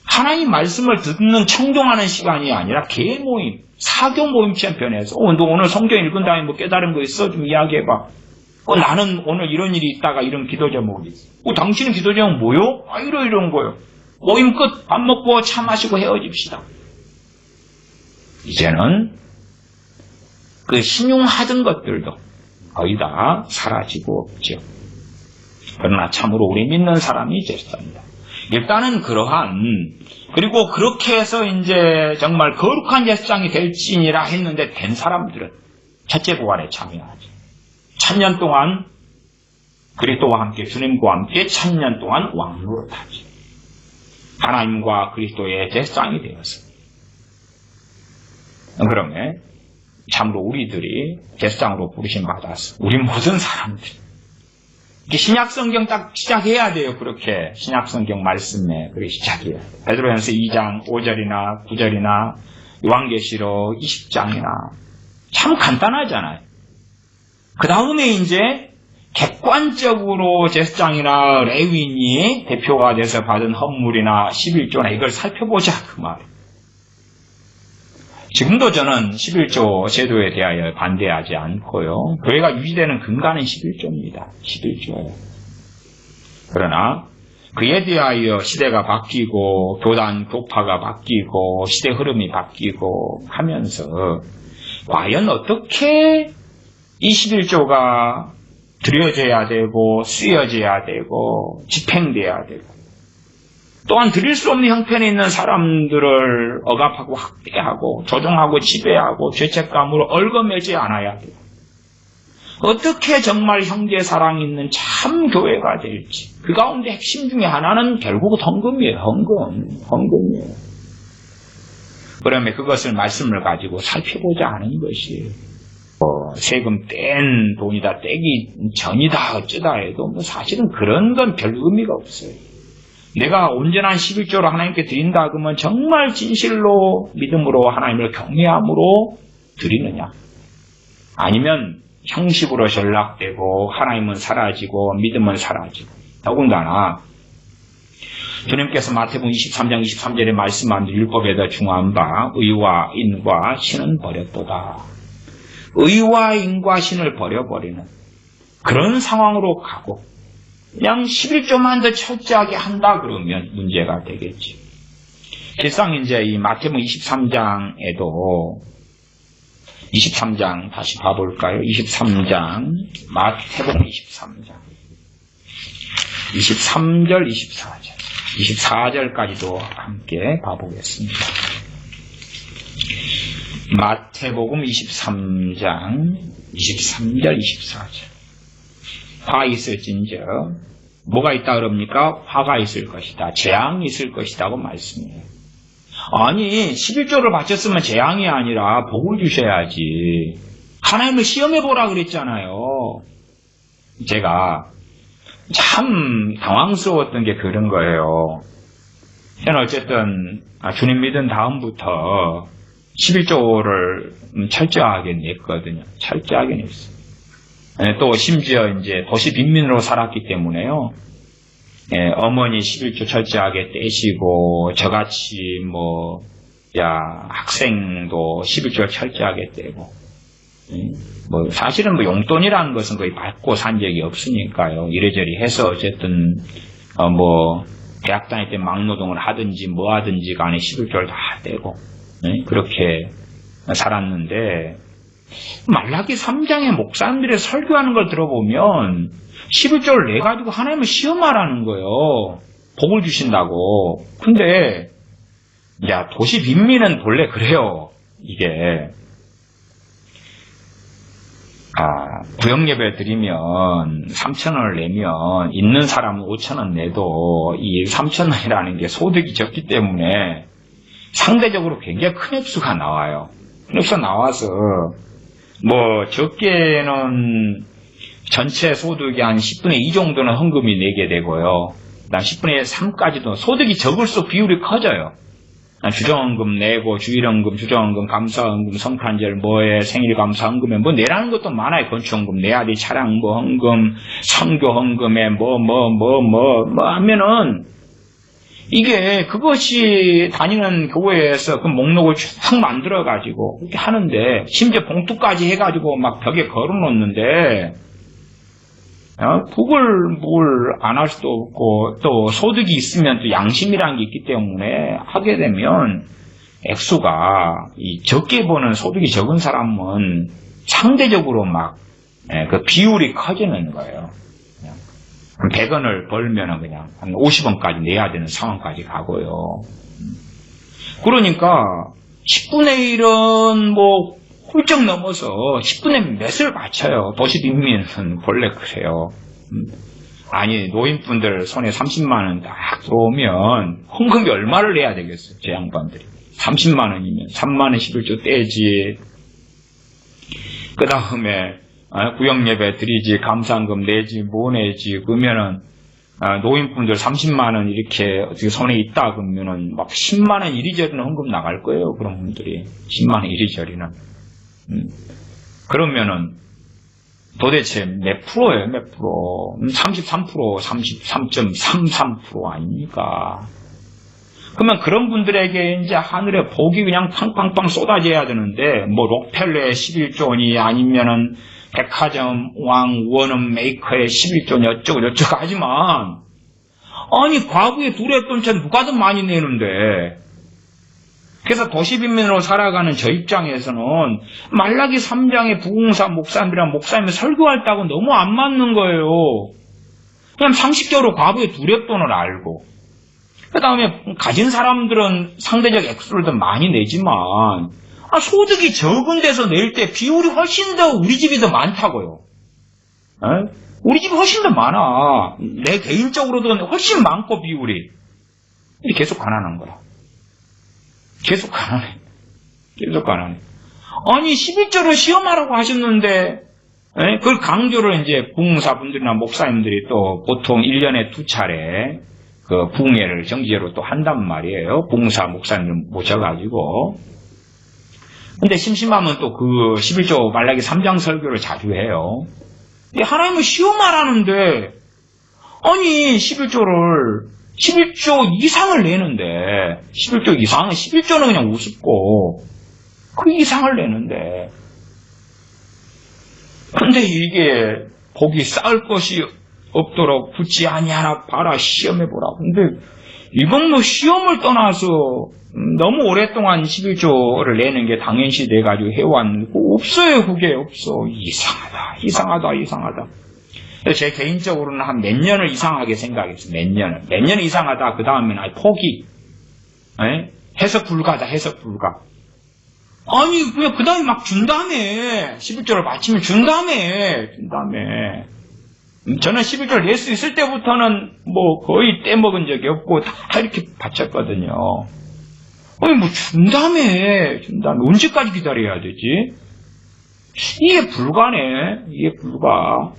하나님 말씀을 듣는 청종하는 시간이 아니라 개 모임, 사교 모임처럼 변해서 너 오늘 성경 읽은 다음에 깨달은 거 있어? 좀 이야기해봐. 나는 오늘 이런 일이 있다가 이런 기도 제목이 있어. 당신은 기도 제목 뭐요? 이런 거요. 모임 끝. 밥 먹고 차 마시고 헤어집시다. 이제는 그 신용하던 것들도 거의 다 사라지고 없죠. 그러나 참으로 우리 믿는 사람이 됐습니다. 일단은 그리고 그렇게 해서 이제 정말 거룩한 제사장이 될지니라 했는데 된 사람들은 첫째 부활에 참여하죠. 1000년 동안 그리스도와 함께 주님과 함께 1000년 동안 왕노릇하죠. 하나님과 그리스도의 제사장이 되었습니다. 그러면 참으로 우리들이 제사장으로 부르심 받았어. 우리 모든 사람들. 신약성경 딱 시작해야 돼요. 그렇게 신약성경 말씀에 그렇게 시작해야 돼요. 베드로전서 2장 5절이나 9절이나 요한계시록 20장이나 참 간단하잖아요. 그 다음에 이제 객관적으로 제사장이나 레위인이 대표가 돼서 받은 헌물이나 11조나 이걸 살펴보자 그 말이에요. 지금도 저는 11조 제도에 대하여 반대하지 않고요. 교회가 유지되는 근간은 11조입니다. 11조예요. 그러나 그에 대하여 시대가 바뀌고 교단 교파가 바뀌고 시대 흐름이 바뀌고 하면서 과연 어떻게 21조가 드려져야 되고 쓰여져야 되고 집행돼야 되고 또한 드릴 수 없는 형편에 있는 사람들을 억압하고 학대하고 조종하고 지배하고 죄책감으로 얽어매지 않아야 돼요. 어떻게 정말 형제 사랑이 있는 참 교회가 될지 그 가운데 핵심 중에 하나는 결국 헌금이에요. 헌금이에요. 그러면 그것을 말씀을 가지고 살펴보자 하는 것이 세금 뗀 돈이다 떼기 전이다 어쩌다 해도 사실은 그런 건 별 의미가 없어요. 내가 온전한 11조로 하나님께 드린다 그러면 정말 진실로 믿음으로 하나님을 경외함으로 드리느냐 아니면 형식으로 전락되고 하나님은 사라지고 믿음은 사라지고 더군다나 주님께서 마태복음 23장 23절에 말씀한 율법에다 중요한 바 의와 인과 신은 버렸도다. 의와 인과 신을 버려버리는 그런 상황으로 가고 그냥 11조만 더 철저하게 한다 그러면 문제가 되겠지. 실상 이제 이 마태복음 23장에도 23장 다시 봐볼까요? 23장 마태복음 23장 23절 24절 24절까지도 함께 봐보겠습니다. 마태복음 23장 23절 24절 화 있을진저 뭐가 있다 그럽니까? 화가 있을 것이다. 재앙이 있을 것이다고 말씀해요. 아니 11조를 바쳤으면 재앙이 아니라 복을 주셔야지. 하나님을 시험해보라 그랬잖아요. 제가 참 당황스러웠던 게 그런 거예요. 저는 어쨌든 주님 믿은 다음부터 11조를 철저하게 냈거든요. 철저하게 냈어요. 또 심지어 이제 도시 빈민으로 살았기 때문에요. 어머니 11조 철저하게 떼시고 저같이 학생도 11조 철저하게 떼고 사실은 용돈이라는 것은 거의 받고 산 적이 없으니까요. 이래저래 해서 어쨌든 대학 다닐 때 막노동을 하든지 뭐 하든지 간에 11조를 다 떼고 그렇게 살았는데 말라기 3장의 목사님들의 설교하는 걸 들어보면 11조를 내가지고 하나님을 시험하라는 거예요. 복을 주신다고. 근데 도시 빈민은 본래 그래요. 이게 구역예배 드리면 3,000원을 내면 있는 사람은 5,000원 내도 이 3,000원이라는 게 소득이 적기 때문에 상대적으로 굉장히 큰 액수가 나와요. 큰 액수가 나와서 적게는 전체 소득이 한 10분의 2 정도는 헌금이 내게 되고요. 그다음 10분의 3까지도 소득이 적을수록 비율이 커져요. 주정헌금 내고 주일헌금, 주정헌금, 감사헌금, 성탄절 생일 감사헌금에 내라는 것도 많아요. 건축헌금 내야 돼. 차량 헌금, 선교헌금에 하면은 이게 그것이 다니는 교회에서 그 목록을 쭉 만들어가지고 그렇게 하는데 심지어 봉투까지 해가지고 막 벽에 걸어놓는데 그걸 뭘 안 할 수도 없고 또 소득이 있으면 또 양심이라는 게 있기 때문에 하게 되면 액수가 적게 버는 소득이 적은 사람은 상대적으로 그 비율이 커지는 거예요. 100원을 벌면은 그냥 한 50원까지 내야 되는 상황까지 가고요. 그러니까 10분의 1은 훌쩍 넘어서 10분의 몇을 바쳐요. 도시 빈민은 본래 그래요. 아니 노인분들 손에 30만 원 딱 들어오면 헌금이 얼마를 내야 되겠어요. 제 양반들이 30만 원이면 3만 원 11조 떼지. 그 다음에 구역예배 드리지 감사헌금 내지 뭐 내지 그러면은 노인분들 30만 원 이렇게 어떻게 손에 있다 그러면은 10만 원 이리저리는 헌금 나갈 거예요. 그런 분들이 10만 원 이리저리는. 그러면은 도대체 몇 프로예요? 몇 프로? 33%, 33.33% 아닙니까? 그러면 그런 분들에게 이제 하늘의 복이 그냥 팡팡팡 쏟아져야 되는데 록펠러의 11조니 아니면은 백화점 왕 원업 메이커의 11조니 어쩌고 저쩌고 하지만 아니 과부에 둘의 돈차 누가 더 많이 내는데. 그래서 도시빈민으로 살아가는 저 입장에서는 말라기 3장의 부흥사 목사님이랑 목사님이 설교할 때하고 너무 안 맞는 거예요. 그냥 상식적으로 과부의 두렵돈을 알고 그 다음에 가진 사람들은 상대적 액수를 더 많이 내지만 소득이 적은 데서 낼 때 비율이 훨씬 더 우리 집이 더 많다고요. 우리 집이 훨씬 더 많아. 내 개인적으로도 훨씬 많고 비율이. 계속 가난한 거야. 계속 가난해. 계속 가난해. 아니 11조를 시험하라고 하셨는데 그걸 강조를 이제 부흥사분들이나 목사님들이 또 보통 1년에 2차례 그 부흥회를 정기적으로 또 한단 말이에요. 부흥사 목사님을 모셔가지고. 근데 심심하면 또 그 11조 말라기 3장 설교를 자주 해요. 하나님은 시험하라는데 아니 11조 이상을 내는데 11조 이상은 11조는 그냥 우습고 그 이상을 내는데 근데 이게 복이 쌓을 것이 없도록 붙지 아니하나 봐라 시험해보라. 근데 이건 뭐 시험을 떠나서 너무 오랫동안 11조를 내는 게 당연시 돼가지고 해왔는데 없어요. 그게 없어. 이상하다. 그래서 제 개인적으로는 한 몇 년을 이상하게 생각했어요. 몇 년 이상하다. 그 다음에는 포기. 해석 불가다. 해석 불가. 아니 그냥 그 다음에 막 준다며. 11조를 마치면 준다며. 저는 11조를 낼 수 있을 때부터는 뭐 거의 떼먹은 적이 없고 다 이렇게 바쳤거든요. 아니 뭐 준다며. 언제까지 기다려야 되지? 이게 불가네. 이게 불가.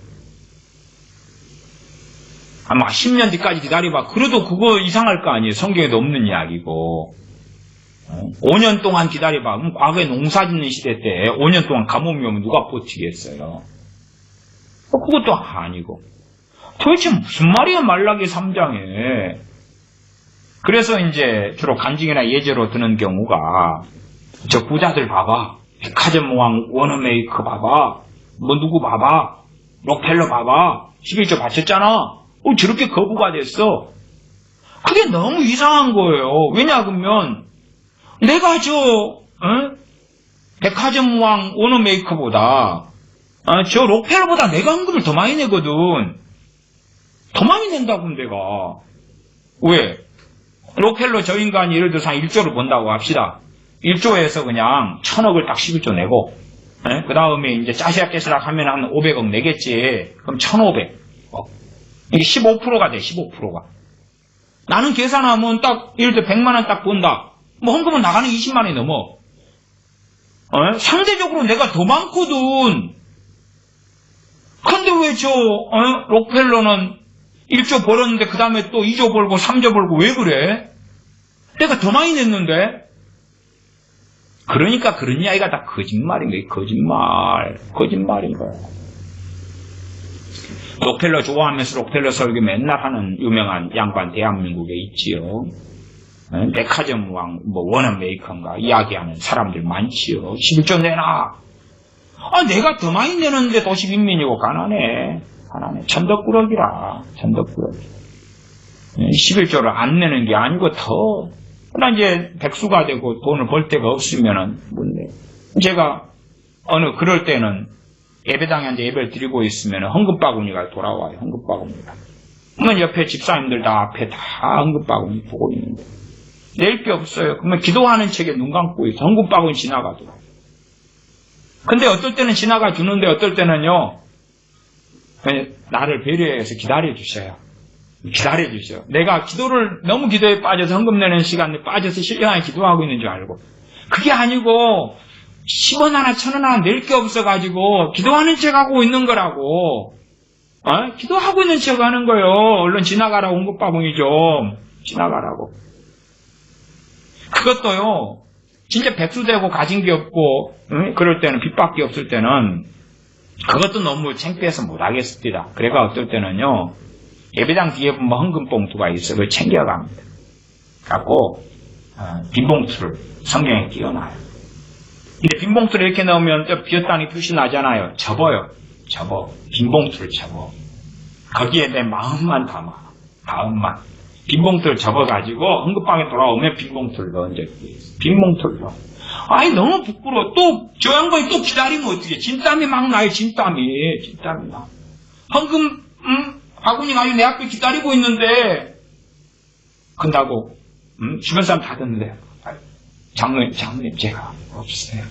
아마 10년 뒤까지 기다려봐. 그래도 그거 이상할 거 아니에요. 성경에도 없는 이야기고. 5년 동안 기다려봐. 그럼 과거에 농사 짓는 시대 때 5년 동안 가뭄이 오면 누가 버티겠어요? 그것도 아니고. 도대체 무슨 말이야, 말라기 3장에. 그래서 이제 주로 간증이나 예제로 드는 경우가, 저 부자들 봐봐. 백화점 왕 워너메이커 봐봐. 뭐 누구 봐봐. 록펠러 봐봐. 11조 바쳤잖아. 저렇게 거부가 됐어. 그게 너무 이상한 거예요. 왜냐, 그러면, 내가 백화점 왕 워너메이커보다, 저 록펠러보다 내가 헌금을 더 많이 내거든. 더 많이 낸다고, 내가. 왜? 록펠러 저 인간이 예를 들어서 한 1조를 번다고 합시다. 1조에서 그냥 1000억을 딱 11조 내고, 그 다음에 이제 짜시락깨시락 하면 한 500억 내겠지. 그럼 1500억. 이게 15%가 돼, 15%가. 나는 계산하면 딱, 예를 들어 100만원 딱 번다. 뭐 헌금은 나가는 20만원이 넘어. 상대적으로 내가 더 많거든. 근데 왜 록펠러는 1조 벌었는데 그 다음에 또 2조 벌고 3조 벌고 왜 그래? 내가 더 많이 냈는데? 그러니까 그런 이야기가 다 거짓말인 거예요. 거짓말인 거예요. 록펠러 좋아하면서 록펠러 설교 맨날 하는 유명한 양반 대한민국에 있지요. 백화점 왕, 워너메이커인가 이야기하는 사람들 많지요. 11조 내놔. 내가 더 많이 내는데 도시빈민이고 가난해. 천덕꾸러기라. 11조를 안 내는 게 아니고 더. 그러나 이제 백수가 되고 돈을 벌 데가 없으면은 못 내. 제가 그럴 때는 예배당에 예배를 드리고 있으면 헌금바구니가 돌아와요. 헌금바구니가. 그러면 옆에 집사님들 다 앞에 다 헌금바구니 보고 있는데 낼 게 없어요. 그러면 기도하는 책에 눈 감고 있어. 헌금바구니 지나가도. 근데 어떨 때는 지나가 주는데 어떨 때는요. 나를 배려해서 기다려주셔요. 내가 너무 기도에 빠져서 헌금 내는 시간에 빠져서 실령하게 기도하고 있는 줄 알고. 그게 아니고 10원 하나 1000원 하나 낼 게 없어가지고 기도하는 척 하고 있는 거라고. 기도하고 있는 척 하는 거예요. 얼른 지나가라고 헌금바구니 좀 지나가라고. 그것도요. 진짜 백수되고 가진 게 없고 그럴 때는 빚밖에 없을 때는 그것도 너무 창피해서 못하겠습니다. 그래가 어떨 때는요. 예배당 뒤에 보면 헌금 봉투가 있어. 그걸 챙겨갑니다. 갖고 빈 봉투를 성경에 끼워놔요. 근데 빈 봉투를 이렇게 넣으면 또 비었다는 표시 나잖아요. 접어. 빈 봉투를 접어. 거기에 내 마음만 담아. 마음만. 빈봉투를 접어가지고 응급방에 돌아오면 빈봉투를 넣은 적이 있어요. 빈봉투를 넣어. 아이, 너무 부끄러워. 또, 저 양반이 또 기다리면 어떡해. 진땀이 막 나요, 진땀이 나. 헌금, 바구니 가지고 내 앞에 기다리고 있는데, 근다고, 주변 사람 다 듣는데, 장로님, 제가, 없어요.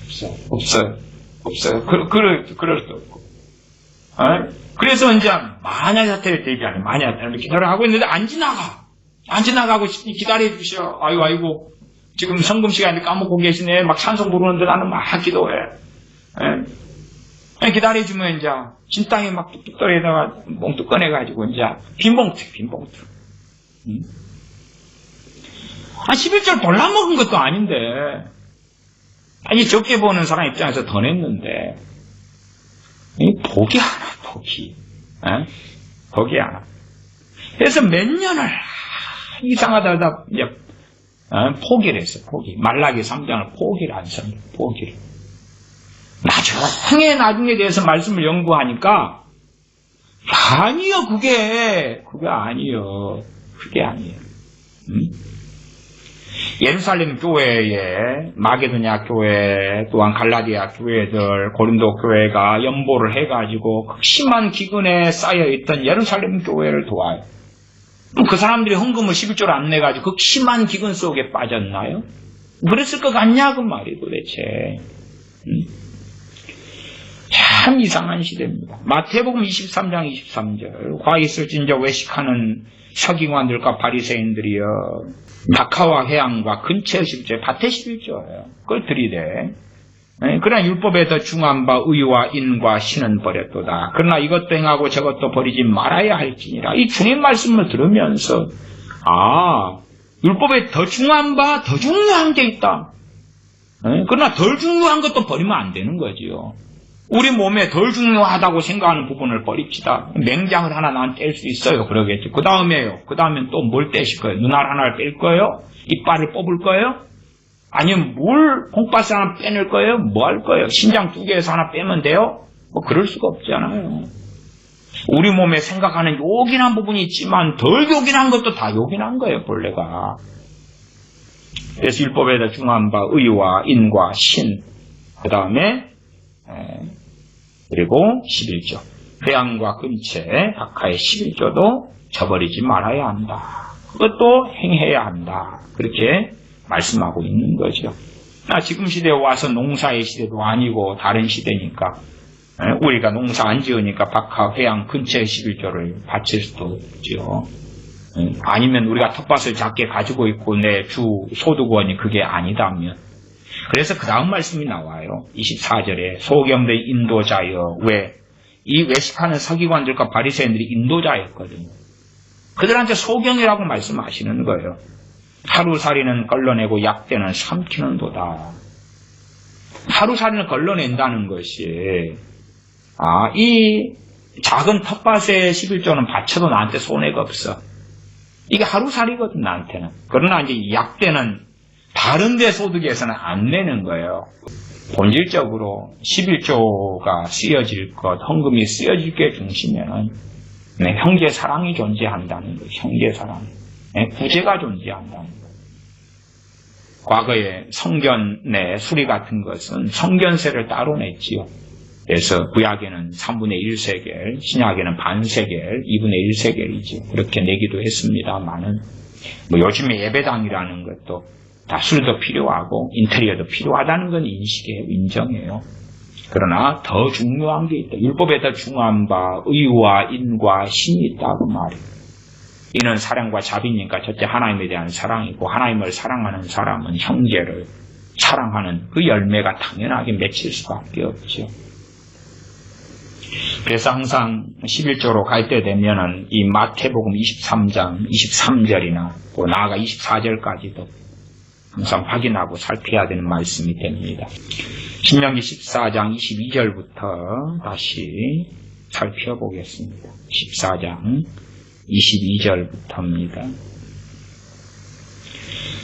그럴 수도 없고. 그래서 이제, 만약 사태를 대비하는, 만약 사태를 기다려하고 있는데, 안 지나가고 기다려주셔. 아이고. 지금 성금 시간에 까먹고 계시네. 막 찬송 부르는데 나는 막 기도해. 기다려주면 이제 진땅에 막 뚝뚝 떨어다가 몽뚝 꺼내가지고 이제 빈봉투. 11절 골라먹은 것도 아닌데. 아니 적게 보는 사람 입장에서 더 냈는데. 복이 하나, 복이. 복이 하나. 그래서 몇 년을 이상하다 이제 포기를 했어, 포기. 말라기 3장을 포기를 안 씁니다, 포기를. 나중에 대해서 말씀을 연구하니까, 아니요, 그게 아니요. 예루살렘 교회에, 마게도냐 교회, 또한 갈라디아 교회들, 고린도 교회가 연보를 해가지고, 심한 기근에 쌓여있던 예루살렘 교회를 도와요. 그 사람들이 헌금을 11조를 안 내가지고 그 심한 기근 속에 빠졌나요? 그랬을 것 같냐 그 말이 도대체. 참 이상한 시대입니다. 마태복음 23장 23절 과 있을진저 외식하는 서기관들과 바리새인들이여 낙하와 해양과 근처의 11조 밭의 11조예요. 그걸 들이대. 그러나 율법에 더 중한 바 의와 인과 신은 버렸도다. 그러나 이것도 행하고 저것도 버리지 말아야 할지니라. 이 주님 말씀을 들으면서 율법에 더 중한 바 더 중요한 게 있다. 그러나 덜 중요한 것도 버리면 안 되는 거지요. 우리 몸에 덜 중요하다고 생각하는 부분을 버립시다. 맹장을 하나 난 뗄 수 있어요. 그러겠지. 그 다음엔 또 뭘 떼실 거예요? 눈알 하나를 뺄 거예요? 이빨을 뽑을 거예요? 아니면 콩팥을 하나 빼낼 거예요? 뭐 할 거예요? 신장 2개에서 하나 빼면 돼요? 그럴 수가 없잖아요. 우리 몸에 생각하는 요긴한 부분이 있지만 덜 요긴한 것도 다 요긴한 거예요, 본래가. 그래서 율법에다 중한 바 의와 인과 신, 그 다음에 그리고 11조. 회양과 근처에 각하의 11조도 저버리지 말아야 한다. 그것도 행해야 한다. 그렇게 말씀하고 있는 거죠. 지금 시대에 와서 농사의 시대도 아니고 다른 시대니까 우리가 농사 안 지으니까 박하, 회양 근처의 11조를 바칠 수도 없죠. 아니면 우리가 텃밭을 작게 가지고 있고 내 주 소득원이 그게 아니다면 그래서 그 다음 말씀이 나와요. 24절에 소경의 인도자여 이 외식하는 서기관들과 바리새인들이 인도자였거든요. 그들한테 소경이라고 말씀하시는 거예요. 하루살이는 걸러내고 약대는 삼키는도다. 하루살이는 걸러낸다는 것이 이 작은 텃밭에 11조는 바쳐도 나한테 손해가 없어. 이게 하루살이거든 나한테는. 그러나 이제 약대는 다른 데 소득에서는 안 내는 거예요. 본질적으로 11조가 쓰여질 것, 헌금이 쓰여질 게 중심에는 형제 사랑이 존재한다는 거예요. 형제 사랑. 구제가 존재한다는 거예요. 과거에 성견 수리 같은 것은 성견세를 따로 냈지요. 그래서 구약에는 3분의 1세겔, 신약에는 반세겔, 2분의 1세겔이지. 그렇게 내기도 했습니다만은 요즘에 예배당이라는 것도 다 술도 필요하고 인테리어도 필요하다는 건 인식이에요. 인정해요. 그러나 더 중요한 게 있다. 율법에 더 중요한 바 의와 인과 신이 있다고 말이에요. 이는 사랑과 자비니까 첫째 하나님에 대한 사랑이고 하나님을 사랑하는 사람은 형제를 사랑하는 그 열매가 당연하게 맺힐 수밖에 없죠. 그래서 항상 11조로 갈 때 되면은 이 마태복음 23장 23절이나 또 나아가 24절까지도 항상 확인하고 살펴야 되는 말씀이 됩니다. 신명기 14장 22절부터 다시 살펴보겠습니다. 14장 22절부터입니다.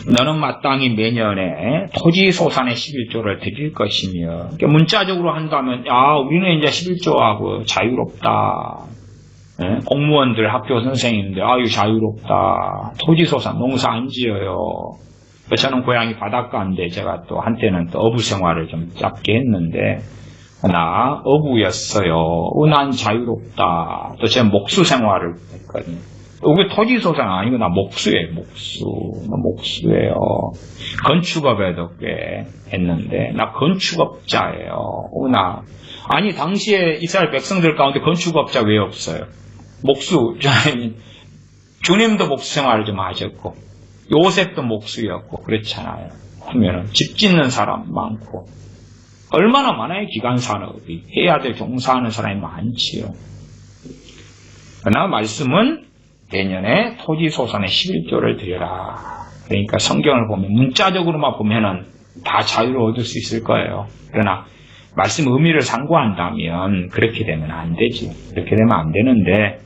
너는 마땅히 매년에 토지 소산의 11조를 드릴 것이며 문자적으로 한다면 우리는 이제 11조하고 자유롭다. 공무원들, 학교 선생님들, 아유, 자유롭다. 토지소산, 농사 안 지어요. 저는 고향이 바닷가인데, 제가 또 한때는 또 어부 생활을 좀 짧게 했는데, 나 어부였어요. 난 자유롭다. 또 제가 목수 생활을 했거든요. 이게 토지소산 아니고 나 목수예요. 나 목수예요. 건축업에도 꽤 했는데 나 건축업자예요. 아니 당시에 이스라엘 백성들 가운데 건축업자 왜 없어요? 목수. 주님도 목수 생활을 좀 하셨고 요셉도 목수였고 그렇잖아요. 그러면은 집 짓는 사람 많고 얼마나 많아요. 기간산업이 해야 될 종사하는 사람이 많지요. 그러나 말씀은 내년에 토지소산의 11조를 드려라. 그러니까 성경을 보면 문자적으로만 보면은 다 자유를 얻을 수 있을 거예요. 그러나 말씀 의미를 상고한다면 그렇게 되면 안 되지. 그렇게 되면 안 되는데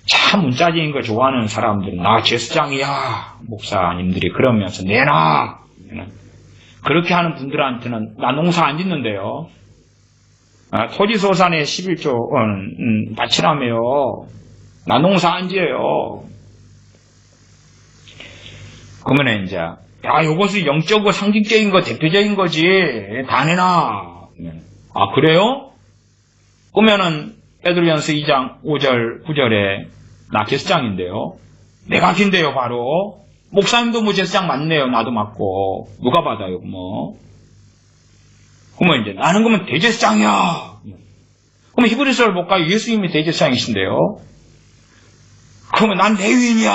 참 문자적인 걸 좋아하는 사람들은 나 제사장이야. 목사님들이 그러면서 내놔. 그렇게 하는 분들한테는 나 농사 안 짓는데요. 토지소산의 11조 바치라며요. 나 농사 안 지어요. 그러면 이제 요것은 영적이고 상징적인 거 대표적인 거지. 다 내놔. 그래요? 그러면은 베드로전서 2장 5절 9절에 나 제사장인데요. 내가 빈대요 바로. 목사님도 뭐 제사장 맞네요. 나도 맞고. 누가 받아요 뭐. 그러면 이제 나는 그러면 대제사장이야. 그러면 히브리서를 볼까요? 예수님이 대제사장이신데요. 그러면 난 레위인이야.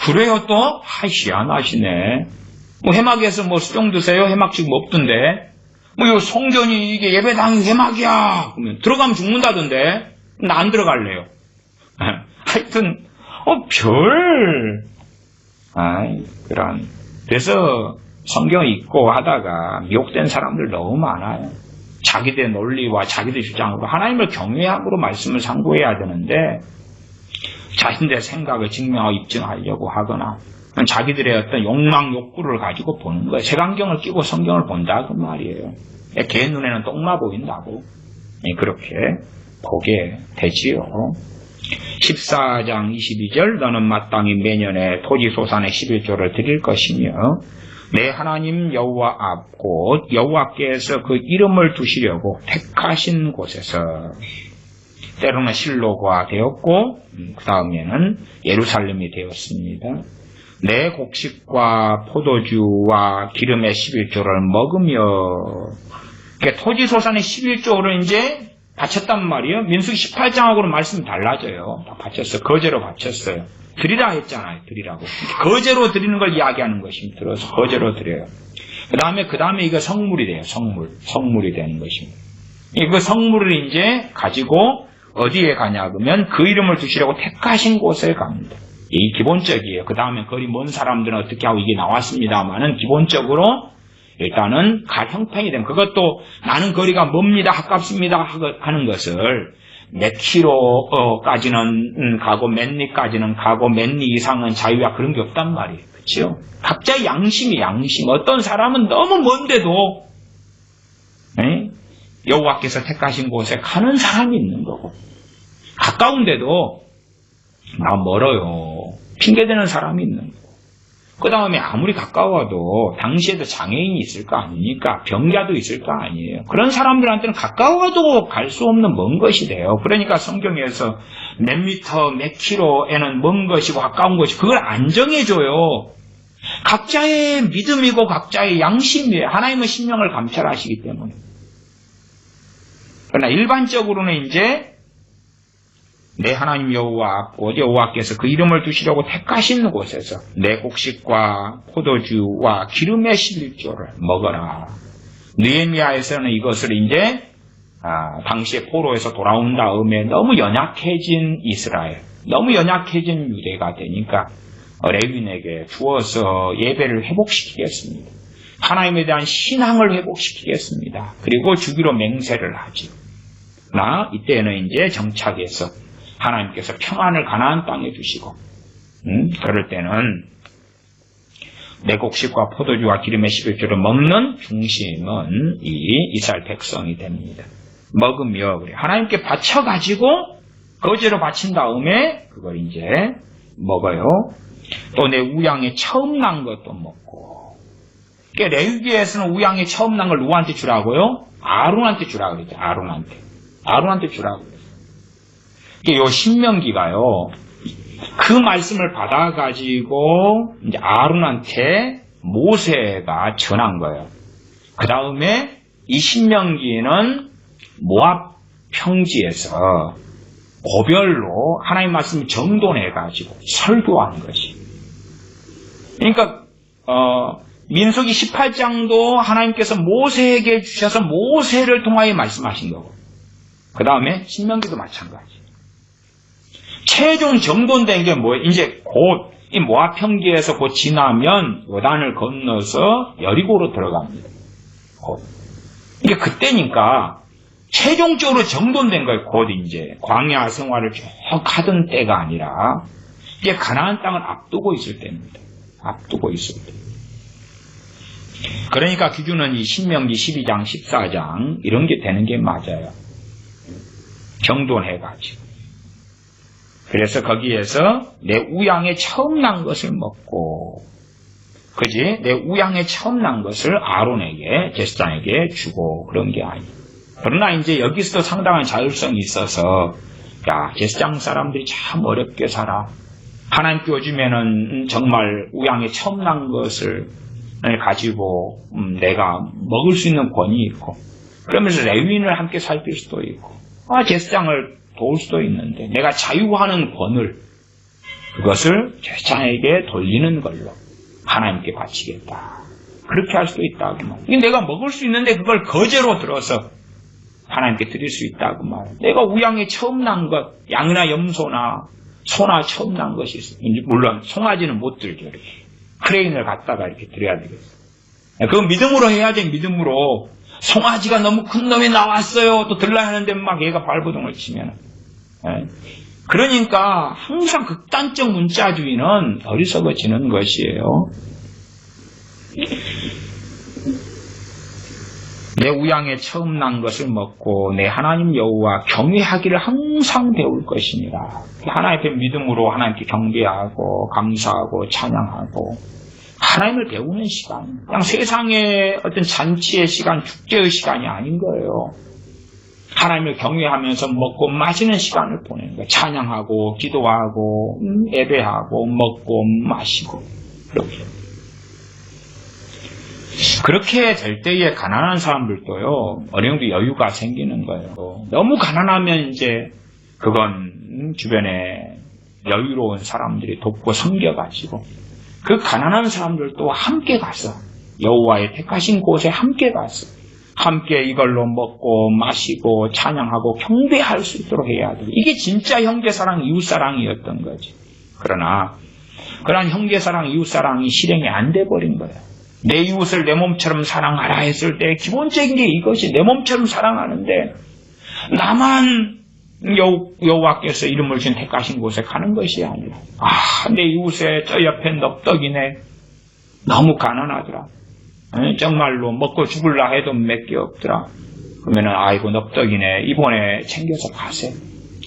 그래요 또? 희한하시네. 뭐 해막에서 뭐 수종 드세요? 해막 지금 없던데. 뭐 요 성전이 이게 예배당이 해막이야. 그러면 들어가면 죽는다던데. 나 안 들어갈래요. 하여튼 그런. 그래서 성경 읽고 하다가 미혹된 사람들 너무 많아요. 자기들 논리와 자기들 주장으로 하나님을 경외함으로 말씀을 상고해야 되는데 자신들의 생각을 증명하고 입증하려고 하거나 자기들의 어떤 욕망 욕구를 가지고 보는 거예요. 색안경을 끼고 성경을 본다 그 말이에요. 개 눈에는 똥나 보인다고 그렇게 보게 되지요. 14장 22절 너는 마땅히 매년에 토지소산의 11조를 드릴 것이며 내 하나님 여호와 앞 곧 여호와께서 그 이름을 두시려고 택하신 곳에서 때로는 실로가 되었고 그 다음에는 예루살렘이 되었습니다. 내 곡식과 포도주와 기름의 11조를 먹으며 그러니까 토지소산의 11조를 이제 바쳤단 말이에요. 민수기 18장하고는 말씀이 달라져요. 다 바쳤어요. 거제로 바쳤어요. 드리라 했잖아요. 드리라고. 거제로 드리는 걸 이야기하는 것입니다. 들어서 거제로 드려요. 그 다음에 이거 성물이 돼요. 성물이 되는 것입니다. 그 성물을 이제 가지고 어디에 가냐 그러면 그 이름을 두시려고 택하신 곳에 갑니다. 이 기본적이에요. 그 다음에 거리 먼 사람들은 어떻게 하고 이게 나왔습니다만은 기본적으로 일단은 갈 형편이 되면 그것도 나는 거리가 멉니다. 가깝습니다. 하는 것을 몇 킬로까지는 가고 몇 리까지는 가고 몇 리 이상은 자유야 그런 게 없단 말이에요. 그렇죠? 각자의 양심. 어떤 사람은 너무 먼데도 여호와께서 택하신 곳에 가는 사람이 있는 거고 가까운데도 나 멀어요. 핑계대는 사람이 있는 거고 그 다음에 아무리 가까워도 당시에도 장애인이 있을 거 아닙니까? 병자도 있을 거 아니에요. 그런 사람들한테는 가까워도 갈 수 없는 먼 것이 돼요. 그러니까 성경에서 몇 미터, 몇 킬로에는 먼 것이고 가까운 것이 그걸 안 정해줘요. 각자의 믿음이고 각자의 양심이에요. 하나님은 신령을 감찰하시기 때문에. 그러나 일반적으로는 이제 내 하나님 여호와께서 그 이름을 두시려고 택하신 곳에서 내 곡식과 포도주와 기름의 11조를 먹어라. 느헤미야에서는 이것을 이제 당시에 포로에서 돌아온 다음에 너무 연약해진 이스라엘, 너무 연약해진 유대가 되니까 레위인에게 주어서 예배를 회복시키겠습니다. 하나님에 대한 신앙을 회복시키겠습니다. 그리고 주기로 맹세를 하지. 이때는 이제 정착해서 하나님께서 평안을 가나안 땅에 주시고 그럴 때는 내 곡식과 포도주와 기름의 11조를 먹는 중심은 이 이스라엘 백성이 됩니다. 먹으며 하나님께 바쳐가지고 거제로 바친 다음에 그걸 이제 먹어요. 또 내 우양에 처음 난 것도 먹고. 그러니까 레위기에서는 우양에 처음 난 걸 누구한테 주라고요? 아론한테 주라고 그랬죠. 아론한테 주라고 그랬어요. 요 신명기가요. 그 말씀을 받아가지고 이제 아론한테 모세가 전한 거예요. 그 다음에 이 신명기는 모압 평지에서 고별로 하나님 말씀을 정돈해가지고 설교한 것이. 그러니까 민수기 18장도 하나님께서 모세에게 주셔서 모세를 통하여 말씀하신 거고, 그 다음에 신명기도 마찬가지. 최종 정돈된 게 뭐예요? 이제 곧 이 모압 평지에서 곧 지나면 요단을 건너서 여리고로 들어갑니다. 곧. 이게 그때니까 최종적으로 정돈된 거예요. 곧 이제 광야 생활을 쭉 하던 때가 아니라 이제 가나안 땅을 앞두고 있을 때입니다. 앞두고 있을 때. 그러니까 기준은 이 신명기 12장, 14장 이런 게 되는 게 맞아요. 정돈해가지고. 그래서 거기에서 내 우양에 처음 난 것을 먹고, 그지? 내 우양에 처음 난 것을 아론에게, 제사장에게 주고 그런 게 아니에요. 그러나 이제 여기서도 상당한 자율성이 있어서, 야, 제사장 사람들이 참 어렵게 살아. 하나님께 요즘에는 정말 우양에 처음 난 것을 가지고 내가 먹을 수 있는 권이 있고, 그러면서 레위인을 함께 살필 수도 있고, 제사장을 도울 수도 있는데 내가 자유하는 권을, 그것을 제사장에게 돌리는 걸로 하나님께 바치겠다. 그렇게 할 수도 있다고 말이에요. 내가 먹을 수 있는데 그걸 거제로 들어서 하나님께 드릴 수 있다고 말이에요. 내가 우양에 처음 난 것, 양이나 염소나 소나 처음 난 것이 있어요. 물론 송아지는 못 들죠. 이렇게 크레인을 갖다가 이렇게 드려야 되겠어요. 그건 믿음으로 해야 돼. 믿음으로. 송아지가 너무 큰 놈이 나왔어요. 또 들라야 하는데 막 얘가 발버둥을 치면. 그러니까 항상 극단적 문자주의는 어리석어지는 것이에요. 내 우양에 처음 난 것을 먹고 내 하나님 여호와 경외하기를 항상 배울 것이니라. 하나님 앞에 믿음으로 하나님께 경배하고 감사하고 찬양하고 하나님을 배우는 시간. 그냥 세상의 어떤 잔치의 시간, 축제의 시간이 아닌 거예요. 하나님을 경외하면서 먹고 마시는 시간을 보내는 거예요. 찬양하고 기도하고 예배하고 먹고 마시고 그렇게 될 때에 가난한 사람들도요, 어느 정도 여유가 생기는 거예요. 너무 가난하면 이제 그건 주변에 여유로운 사람들이 돕고 섬겨가지고 그 가난한 사람들도 함께 가서 여호와의 택하신 곳에 함께 가서 함께 이걸로 먹고 마시고 찬양하고 경배할 수 있도록 해야 돼요. 이게 진짜 형제사랑 이웃사랑이었던 거지. 그러나 그러한 형제사랑 이웃사랑이 실행이 안 돼버린 거예요. 내 이웃을 내 몸처럼 사랑하라 했을 때 기본적인 게 이것이, 내 몸처럼 사랑하는데 나만 여호와께서 이름을 준 택하신 곳에 가는 것이 아니라, 내 이웃에 저 옆에 넙떡이네, 너무 가난하더라, 정말로 먹고 죽을라 해도 몇 개 없더라. 그러면은 아이고 넙떡이네, 이번에 챙겨서 가세요.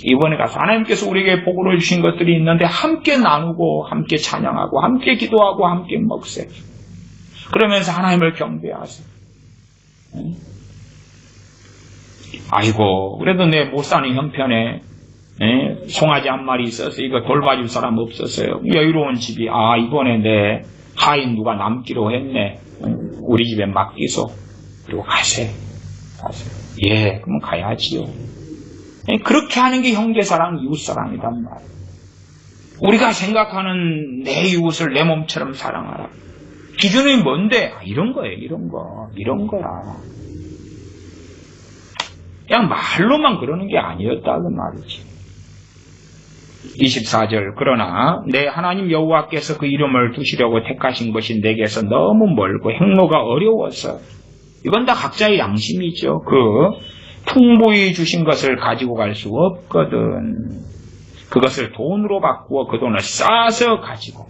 이번에 가서 하나님께서 우리에게 복을 주신 것들이 있는데 함께 나누고 함께 찬양하고 함께 기도하고 함께 먹세요. 그러면서 하나님을 경배하세요. 아이고 그래도 내 못 사는 형편에 송아지 한 마리 있어서 이거 돌봐줄 사람 없었어요. 여유로운 집이, 이번에 내 하인 누가 남기로 했네, 우리 집에 맡기소. 그리고 가세요. 예, 그럼 가야지요. 그렇게 하는 게 형제사랑 이웃사랑이란 말이에요. 우리가 생각하는 내 이웃을 내 몸처럼 사랑하라, 기준이 뭔데? 이런 거예요. 이런 거야. 그냥 말로만 그러는 게 아니었다는 말이지. 24절, 그러나 내 하나님 여호와께서 그 이름을 두시려고 택하신 것이 내게서 너무 멀고 행로가 어려워서, 이건 다 각자의 양심이죠. 그 풍부히 주신 것을 가지고 갈 수 없거든. 그것을 돈으로 바꾸어 그 돈을 싸서 가지고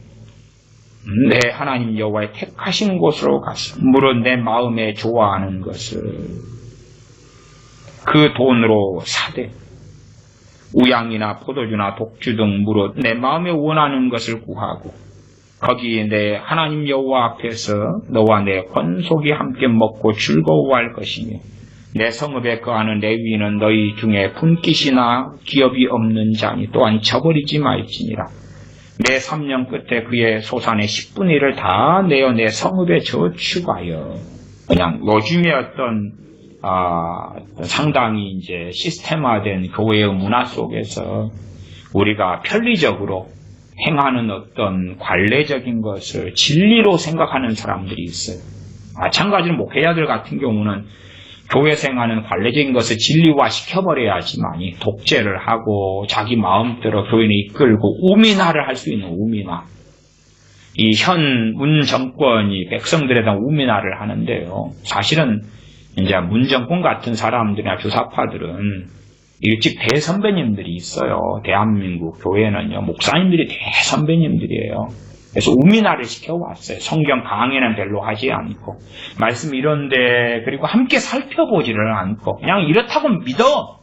내 하나님 여호와의 택하신 곳으로 가서 물은 내 마음에 좋아하는 것을 그 돈으로 사되 우양이나 포도주나 독주 등 무릇 내 마음에 원하는 것을 구하고 거기 내 하나님 여호와 앞에서 너와 내 권속이 함께 먹고 즐거워할 것이며 내 성읍에 거하는 레위인은 너희 중에 분깃이나 기업이 없는 자니 또한 저버리지 말지니라. 내 3년 끝에 그의 소산의 10분의 1을 다 내어 내 성읍에 저축하여. 그냥 요즘의 어떤 상당히 이제 시스템화된 교회의 문화 속에서 우리가 편리적으로 행하는 어떤 관례적인 것을 진리로 생각하는 사람들이 있어요. 마찬가지로 목회자들 같은 경우는 교회에서 행하는 관례적인 것을 진리화 시켜버려야지만이 독재를 하고 자기 마음대로 교인을 이끌고 우민화를 할 수 있는 우민화. 이 현 문 정권이 백성들에 대한 우민화를 하는데요. 사실은 이제 문 정권 같은 사람들이나 주사파들은 일찍 대선배님들이 있어요. 대한민국 교회는요. 목사님들이 대선배님들이에요. 그래서 우민화를 시켜왔어요. 성경 강의는 별로 하지 않고 말씀 이런데 그리고 함께 살펴보지를 않고 그냥 이렇다고 믿어.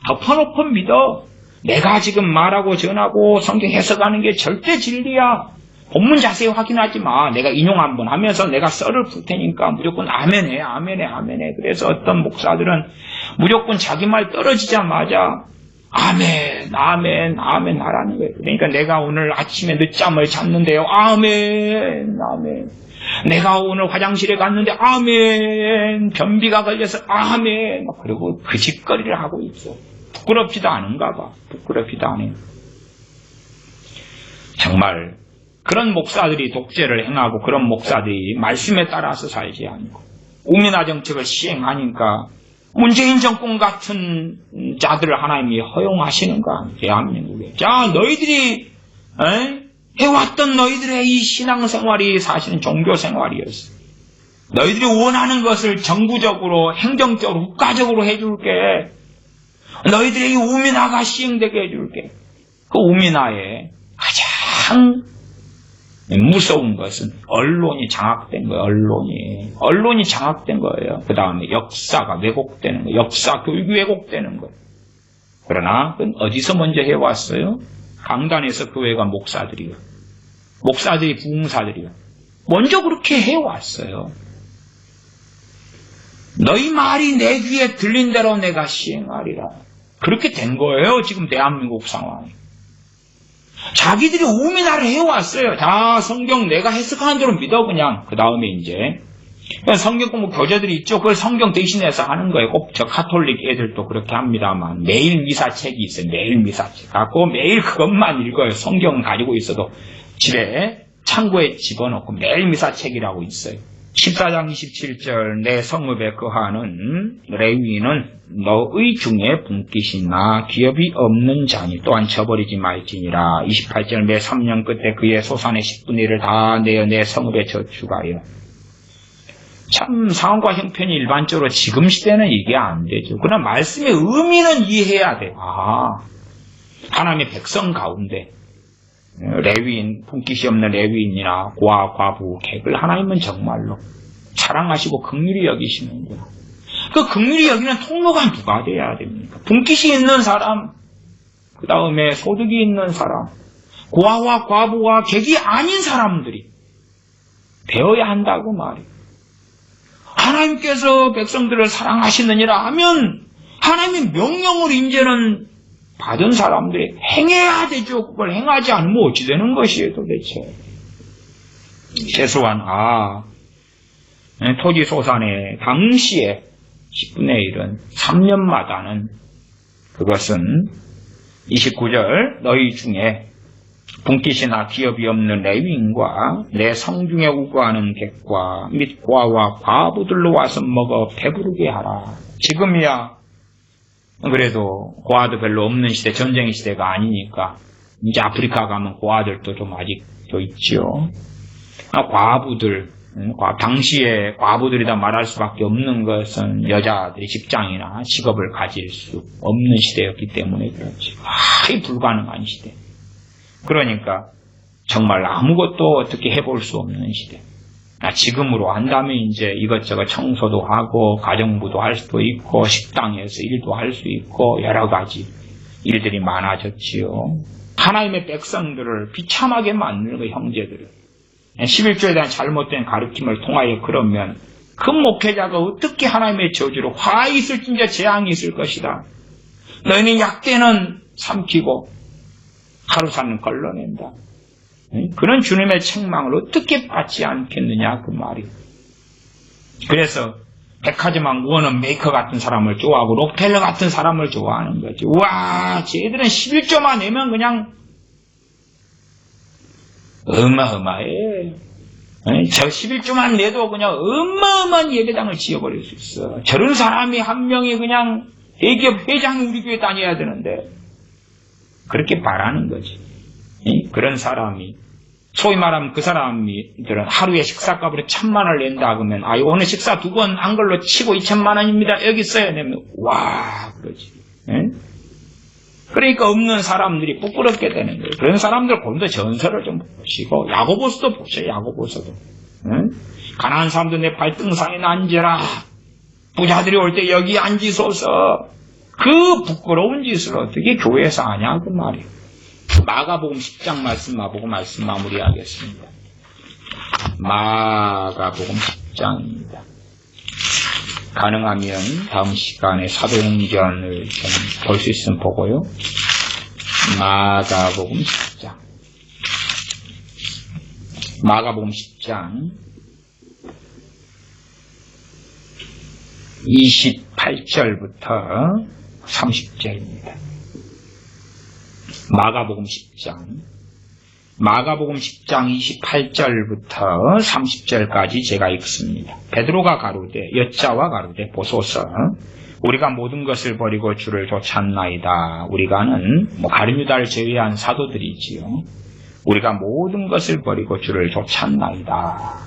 덮어놓고 믿어. 내가 지금 말하고 전하고 성경 해석하는 게 절대 진리야. 본문 자세히 확인하지 마. 내가 인용 한번 하면서 내가 썰을 풀 테니까 무조건 아멘해, 아멘해, 아멘해. 그래서 어떤 목사들은 무조건 자기 말 떨어지자마자 아멘, 아멘, 아멘 하라는 거예요. 그러니까 내가 오늘 아침에 늦잠을 잤는데요. 아멘, 아멘. 내가 오늘 화장실에 갔는데 아멘. 변비가 걸려서 아멘. 그리고 그 짓거리를 하고 있어. 부끄럽지도 않은가 봐. 부끄럽지도 않아요. 정말 그런 목사들이 독재를 행하고 그런 목사들이 말씀에 따라서 살지 않고 우민화 정책을 시행하니까 문재인 정권 같은 자들을 하나님이 허용하시는가? 대한민국에. 자, 너희들이 해왔던 너희들의 이 신앙생활이 사실은 종교생활이었어. 너희들이 원하는 것을 정부적으로 행정적으로 국가적으로 해줄게. 너희들의 이 우민화가 시행되게 해줄게. 그 우민화에 가장 무서운 것은 언론이 장악된 거예요. 언론이 장악된 거예요. 그 다음에 역사가 왜곡되는 거예요. 역사 교육이 왜곡되는 거예요. 그러나 그건 어디서 먼저 해왔어요? 강단에서 교회가 목사들이요. 목사들이 부흥사들이요. 먼저 그렇게 해왔어요. 너희 말이 내 귀에 들린 대로 내가 시행하리라. 그렇게 된 거예요. 지금 대한민국 상황이. 자기들이 우민화를 해왔어요. 자, 성경 내가 해석하는 대로 믿어 그냥. 그 다음에 이제 성경 공부 교재들이 있죠. 그걸 성경 대신해서 하는 거예요. 꼭 저 가톨릭 애들도 그렇게 합니다만 매일 미사책이 있어요. 매일 미사책 갖고 매일 그것만 읽어요. 성경 가지고 있어도 집에 창고에 집어넣고 매일 미사책이라고 있어요. 14장 27절 내 성읍에 거하는 레위인은 너의 중에 분깃이나 기업이 없는 자니 또한 저버리지 말지니라. 28절 내 3년 끝에 그의 소산의 10분의 1을 다 내어 내 성읍에 저축하여. 참 상황과 형편이 일반적으로 지금 시대는 이게 안 되죠. 그러나 말씀의 의미는 이해해야 돼요. 하나님의 백성 가운데 레위인, 분깃이 없는 레위인이나 고아, 과부, 객을 하나님은 정말로 사랑하시고 긍휼히 여기시는데 그 긍휼히 여기는 통로가 누가 돼야 됩니까? 분깃이 있는 사람, 그 다음에 소득이 있는 사람, 고아와 과부와 객이 아닌 사람들이 되어야 한다고 말이에요. 하나님께서 백성들을 사랑하시느니라 하면 하나님의 명령을 이제는 받은 사람들이 행해야 되죠. 그걸 행하지 않으면 어찌 되는 것이에요, 도대체. 최소한, 토지 소산의 당시에 10분의 1은 3년마다는 그것은 29절 너희 중에 분깃이나 기업이 없는 레위인과 내 성중에 우거하는 객과 및 고아와 과부들로 와서 먹어 배부르게 하라. 지금이야 그래도 고아도 별로 없는 시대, 전쟁의 시대가 아니니까 이제 아프리카 가면 고아들도 좀 아직도 있죠. 과부들, 당시에 과부들이다 말할 수밖에 없는 것은 여자들이 직장이나 직업을 가질 수 없는 시대였기 때문에 그렇지. 거의 불가능한 시대. 그러니까 정말 아무것도 어떻게 해볼 수 없는 시대. 지금으로 한다면 이제 이것저것 청소도 하고 가정부도 할 수도 있고 식당에서 일도 할 수 있고 여러 가지 일들이 많아졌지요. 하나님의 백성들을 비참하게 만드는 그 형제들을 11조에 대한 잘못된 가르침을 통하여 그러면 그 목회자가 어떻게 하나님의 저주로 화가 있을진저 재앙이 있을 것이다. 너희는 약대는 삼키고 하루살은 걸러낸다. 그런 주님의 책망을 어떻게 받지 않겠느냐 그 말이. 그래서 백화점왕 워넌 메이커 같은 사람을 좋아하고 록펠러 같은 사람을 좋아하는 거지. 와, 쟤들은 11조만 내면 그냥 어마어마해. 저 11조만 내도 그냥 어마어마한 예배당을 지어버릴 수 있어. 저런 사람이 한 명이 그냥 대기업 회장이 우리 교회 다녀야 되는데 그렇게 바라는 거지. 그런 사람이 소위 말하면 그 사람들은 하루에 식사값으로 1,000만 원을 낸다 그러면 오늘 식사 2번 한 걸로 치고 2,000만 원입니다. 여기 있어요. 내면 와 그러지. 그러니까 없는 사람들이 부끄럽게 되는 거예요. 그런 사람들 좀 더 전설을 좀 보시고 야고보서도 보세요. 야고보서도. 가난한 사람들 내 발등상에 앉으라. 부자들이 올 때 여기 앉으소서. 그 부끄러운 짓을 어떻게 교회에서 하냐 그 말이에요. 마가복음 10장 말씀 마무리하겠습니다. 마가복음 10장입니다. 가능하면 다음 시간에 사도행전을 좀 볼 수 있으면 보고요. 마가복음 10장. 마가복음 10장 28절부터 30절입니다. 마가복음 10장 28절부터 30절까지 제가 읽습니다. 베드로가 가로되 여자와 가로되 보소서 우리가 모든 것을 버리고 주를 쫓았나이다. 우리가는 가룟유다를 제외한 사도들이지요. 우리가 모든 것을 버리고 주를 쫓았나이다.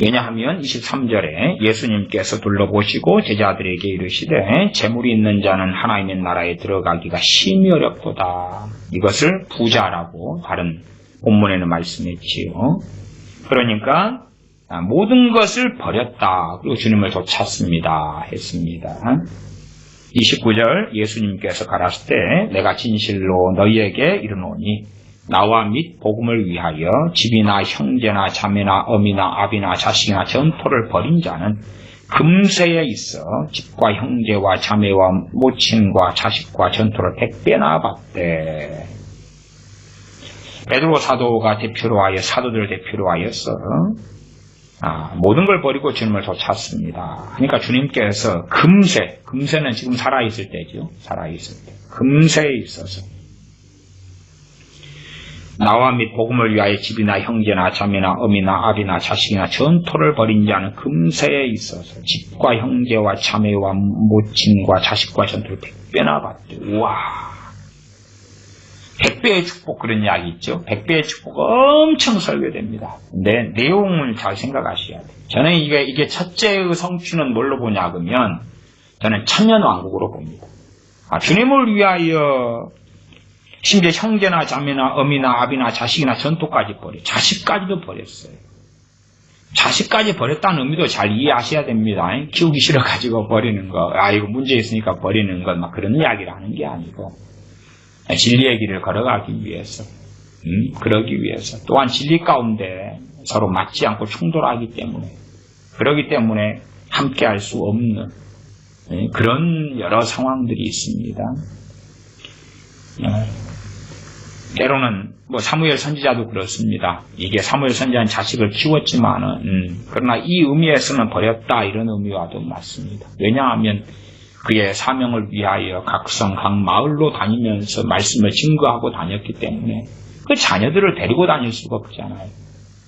왜냐하면 23절에 예수님께서 둘러보시고 제자들에게 이르시되 재물이 있는 자는 하나님의 나라에 들어가기가 심히 어렵도다. 이것을 부자라고 다른 본문에는 말씀했지요. 그러니까 모든 것을 버렸다. 그리고 주님을 쫓았습니다. 했습니다. 29절 예수님께서 가라사대 내가 진실로 너희에게 이르노니 나와 및 복음을 위하여 집이나 형제나 자매나 어미나 아비나 자식이나 전토를 벌인 자는 금세에 있어 집과 형제와 자매와 모친과 자식과 전토를 100배나 받되. 베드로 사도가 대표로 하여 사도들 대표로 하여서 모든 걸 버리고 주님을 쫓았습니다. 그러니까 주님께서 금세는 지금 살아있을 때죠. 살아있을 때. 금세에 있어서 나와 및 복음을 위하여 집이나 형제나 자매나 어미나 아비나 자식이나 전토를 벌인 자는 금세에 있어서 집과 형제와 자매와 모친과 자식과 전토를 100배나 받되. 와, 100배의 축복 그런 이야기 있죠. 100배의 축복 엄청 설교됩니다. 근데 내용을 잘 생각하셔야 돼요. 저는 이게 첫째의 성취는 뭘로 보냐 그러면 저는 천년왕국으로 봅니다. 주님을 위하여 심지어 형제나 자매나 어미나 아비나 자식이나 전토까지 자식까지도 버렸어요. 자식까지 버렸다는 의미도 잘 이해하셔야 됩니다. 키우기 싫어가지고 버리는 거, 이거 문제 있으니까 버리는 것, 막 그런 이야기를 하는 게 아니고, 진리의 길을 걸어가기 위해서, 그러기 위해서, 또한 진리 가운데 서로 맞지 않고 충돌하기 때문에, 그러기 때문에 함께 할 수 없는 그런 여러 상황들이 있습니다. 때로는 사무엘 선지자도 그렇습니다. 이게 사무엘 선지자는 자식을 키웠지만은 그러나 이 의미에서는 버렸다 이런 의미와도 맞습니다. 왜냐하면 그의 사명을 위하여 각 성, 각 마을로 다니면서 말씀을 증거하고 다녔기 때문에 그 자녀들을 데리고 다닐 수가 없잖아요.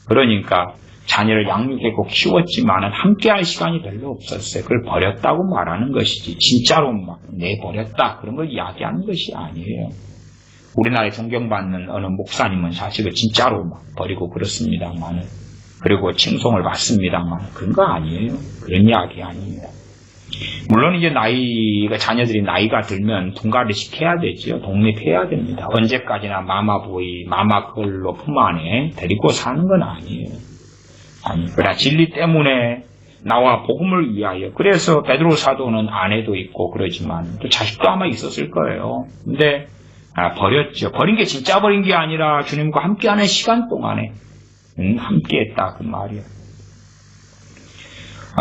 그러니까 자녀를 양육했고 키웠지만은 함께할 시간이 별로 없었어요. 그걸 버렸다고 말하는 것이지 진짜로 막 내버렸다 그런 걸 이야기하는 것이 아니에요. 우리나라에 존경받는 어느 목사님은 자식을 진짜로 막 버리고 그렇습니다만, 그리고 칭송을 받습니다만 그런 거 아니에요. 그런 이야기 아닙니다. 물론 이제 자녀들이 나이가 들면 분가를 시켜야 되죠. 독립해야 됩니다. 언제까지나 마마보이, 마마걸로 품 안에 데리고 사는 건 아니에요. 그러나 진리 때문에 나와 복음을 위하여. 그래서 베드로 사도는 아내도 있고 그러지만 또 자식도 아마 있었을 거예요. 근데 버렸죠. 버린 게 진짜 버린 게 아니라 주님과 함께하는 시간 동안에 함께했다 그 말이에요.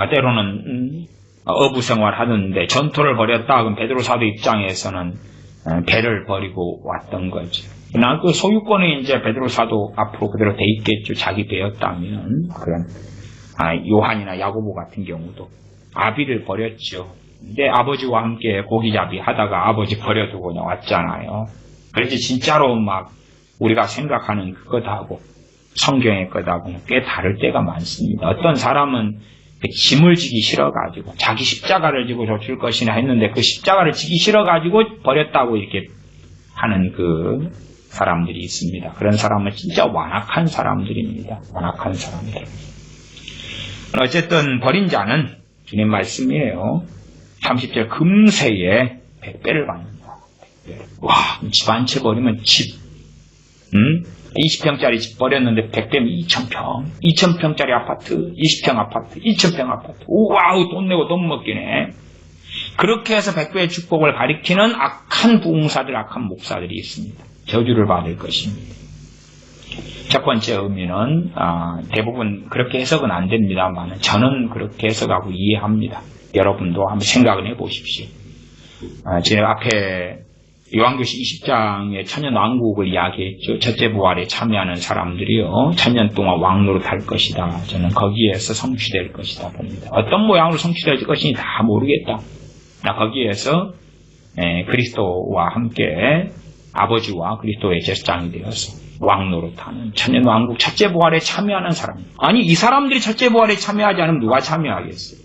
때로는 어부 생활하는데 전토를 벌였다. 그럼 베드로 사도 입장에서는 배를 버리고 왔던 거죠. 그러나 그 소유권이 이제 베드로 사도 앞으로 그대로 돼 있겠죠. 자기 배였다면. 그런 요한이나 야고보 같은 경우도 아비를 버렸죠. 근데 아버지와 함께 고기잡이 하다가 아버지 버려두고 그냥 왔잖아요. 그래서 진짜로 막 우리가 생각하는 그것하고 성경의 것하고는 꽤 다를 때가 많습니다. 어떤 사람은 짐을 지기 싫어가지고 자기 십자가를 지고 줄 것이나 했는데 그 십자가를 지기 싫어가지고 버렸다고 이렇게 하는 그 사람들이 있습니다. 그런 사람은 진짜 완악한 사람들입니다. 완악한 사람들. 어쨌든 버린 자는 주님 말씀이에요. 30절 금세에 100배를 받는다. 100배. 와, 집 한 채 버리면 집 20평짜리 집 버렸는데 100배면 2000평 2000평짜리 아파트 20평 아파트 2000평 아파트. 우와우, 돈 내고 돈 먹기네. 그렇게 해서 100배의 축복을 가리키는 악한 부흥사들, 악한 목사들이 있습니다. 저주를 받을 것입니다. 첫 번째 의미는 대부분 그렇게 해석은 안 됩니다만 저는 그렇게 해석하고 이해합니다. 여러분도 한번 생각을 해보십시오. 지금 앞에 요한계시 20장의 천년왕국을 이야기했죠. 첫째 부활에 참여하는 사람들이요, 천년 동안 왕노릇 할 것이다. 저는 거기에서 성취될 것이다 봅니다. 어떤 모양으로 성취될 것인지 다 모르겠다. 나 거기에서 그리스도와 함께 아버지와 그리스도의 제사장이 되어서 왕노릇하는 천년왕국 첫째 부활에 참여하는 사람. 아니, 이 사람들이 첫째 부활에 참여하지 않으면 누가 참여하겠어요?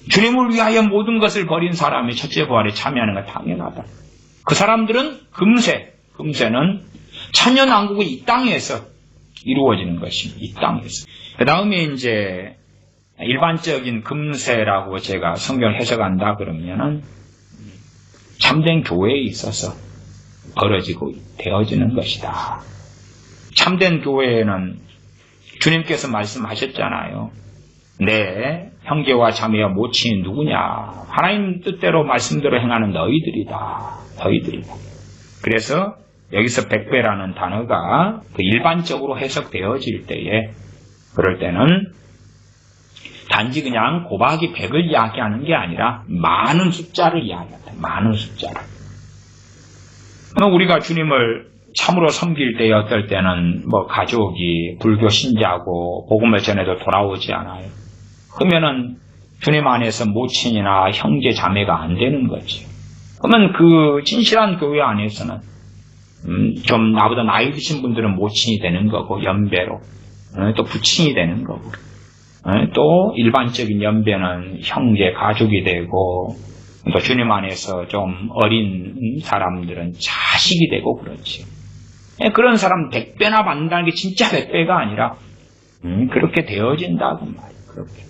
주님을 위하여 모든 것을 버린 사람이 첫째 부활에 참여하는 건 당연하다. 그 사람들은 금세는 천년왕국이 이 땅에서 이루어지는 것입니다. 이 땅에서. 그 다음에 이제 일반적인 금세라고 제가 성경을 해석한다 그러면은 참된 교회에 있어서 벌어지고 되어지는 것이다. 참된 교회에는 주님께서 말씀하셨잖아요. 내 형제와 자매와 모친이 누구냐? 하나님 뜻대로 말씀대로 행하는 너희들이다. 그래서 여기서 100배라는 단어가 그 일반적으로 해석되어질 때에, 그럴 때는 단지 그냥 곱하기 100을 이야기하는 게 아니라 많은 숫자를 이야기한다. 많은 숫자를. 우리가 주님을 참으로 섬길 때에 어떨 때는 가족이 불교 신자고 복음을 전해도 돌아오지 않아요. 그러면은 주님 안에서 모친이나 형제 자매가 안 되는 거지. 그러면 그 진실한 교회 안에서는 좀 나보다 나이 드신 분들은 모친이 되는 거고, 연배로 또 부친이 되는 거고, 또 일반적인 연배는 형제 가족이 되고, 또 주님 안에서 좀 어린 사람들은 자식이 되고 그렇지. 그런 사람 100배나 받는다는 게 진짜 100배가 아니라 그렇게 되어진다고 말이에요. 그렇게.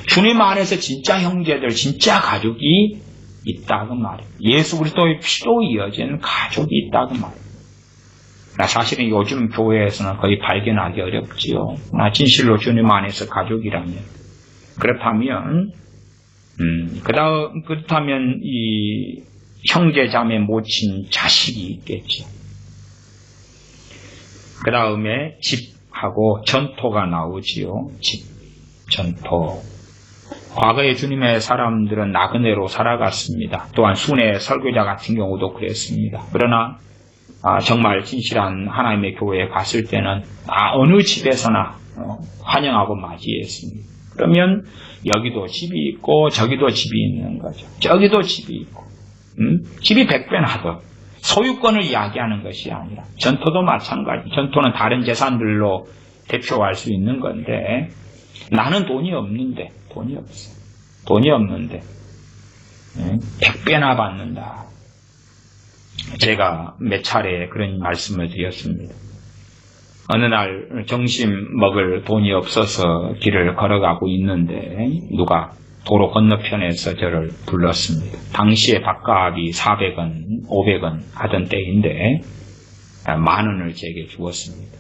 주님 안에서 진짜 형제들, 진짜 가족이 있다고 말이에요. 예수 그리스도의 피로 이어진 가족이 있다고 말이에요. 사실은 요즘 교회에서는 거의 발견하기 어렵지요. 진실로 주님 안에서 가족이라면. 그렇다면 그렇다면 이 형제 자매 모친 자식이 있겠죠. 그 다음에 집하고 전토가 나오지요. 집, 전토. 과거에 주님의 사람들은 나그네로 살아갔습니다. 또한 순회 설교자 같은 경우도 그랬습니다. 그러나 정말 진실한 하나님의 교회에 갔을 때는 어느 집에서나 환영하고 맞이했습니다. 그러면 여기도 집이 있고 저기도 집이 있는 거죠. 저기도 집이 있고 집이 100배나 더. 소유권을 이야기하는 것이 아니라 전토도 마찬가지. 전토는 다른 재산들로 대표할 수 있는 건데, 나는 돈이 없는데 100배나 받는다. 제가 몇 차례 그런 말씀을 드렸습니다. 어느 날 점심 먹을 돈이 없어서 길을 걸어가고 있는데 누가 도로 건너편에서 저를 불렀습니다. 당시에 밥값이 400원, 500원 하던 때인데 10,000원을 제게 주었습니다.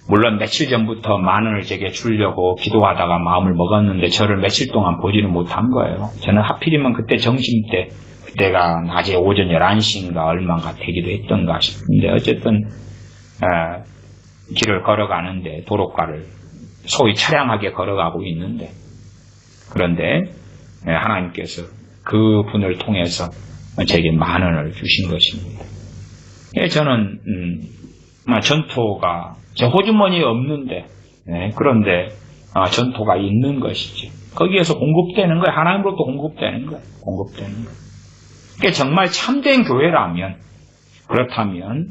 물론 며칠 전부터 만 원을 제게 주려고 기도하다가 마음을 먹었는데 저를 며칠 동안 보지는 못한 거예요. 저는 하필이면 그때 점심때, 그때가 낮에 오전 11시인가 얼마가 되기도 했던가 싶은데 어쨌든 길을 걸어가는데 도로가를 소위 차량하게 걸어가고 있는데 그런데 하나님께서 그 분을 통해서 제게 만 원을 주신 것입니다. 저는 전토가 제 호주머니에 없는데 그런데 전토가 있는 것이지. 거기에서 공급되는 거예요. 하나님으로부터 공급되는 거예요. 공급되는 거예요. 그게 정말 참된 교회라면 그렇다면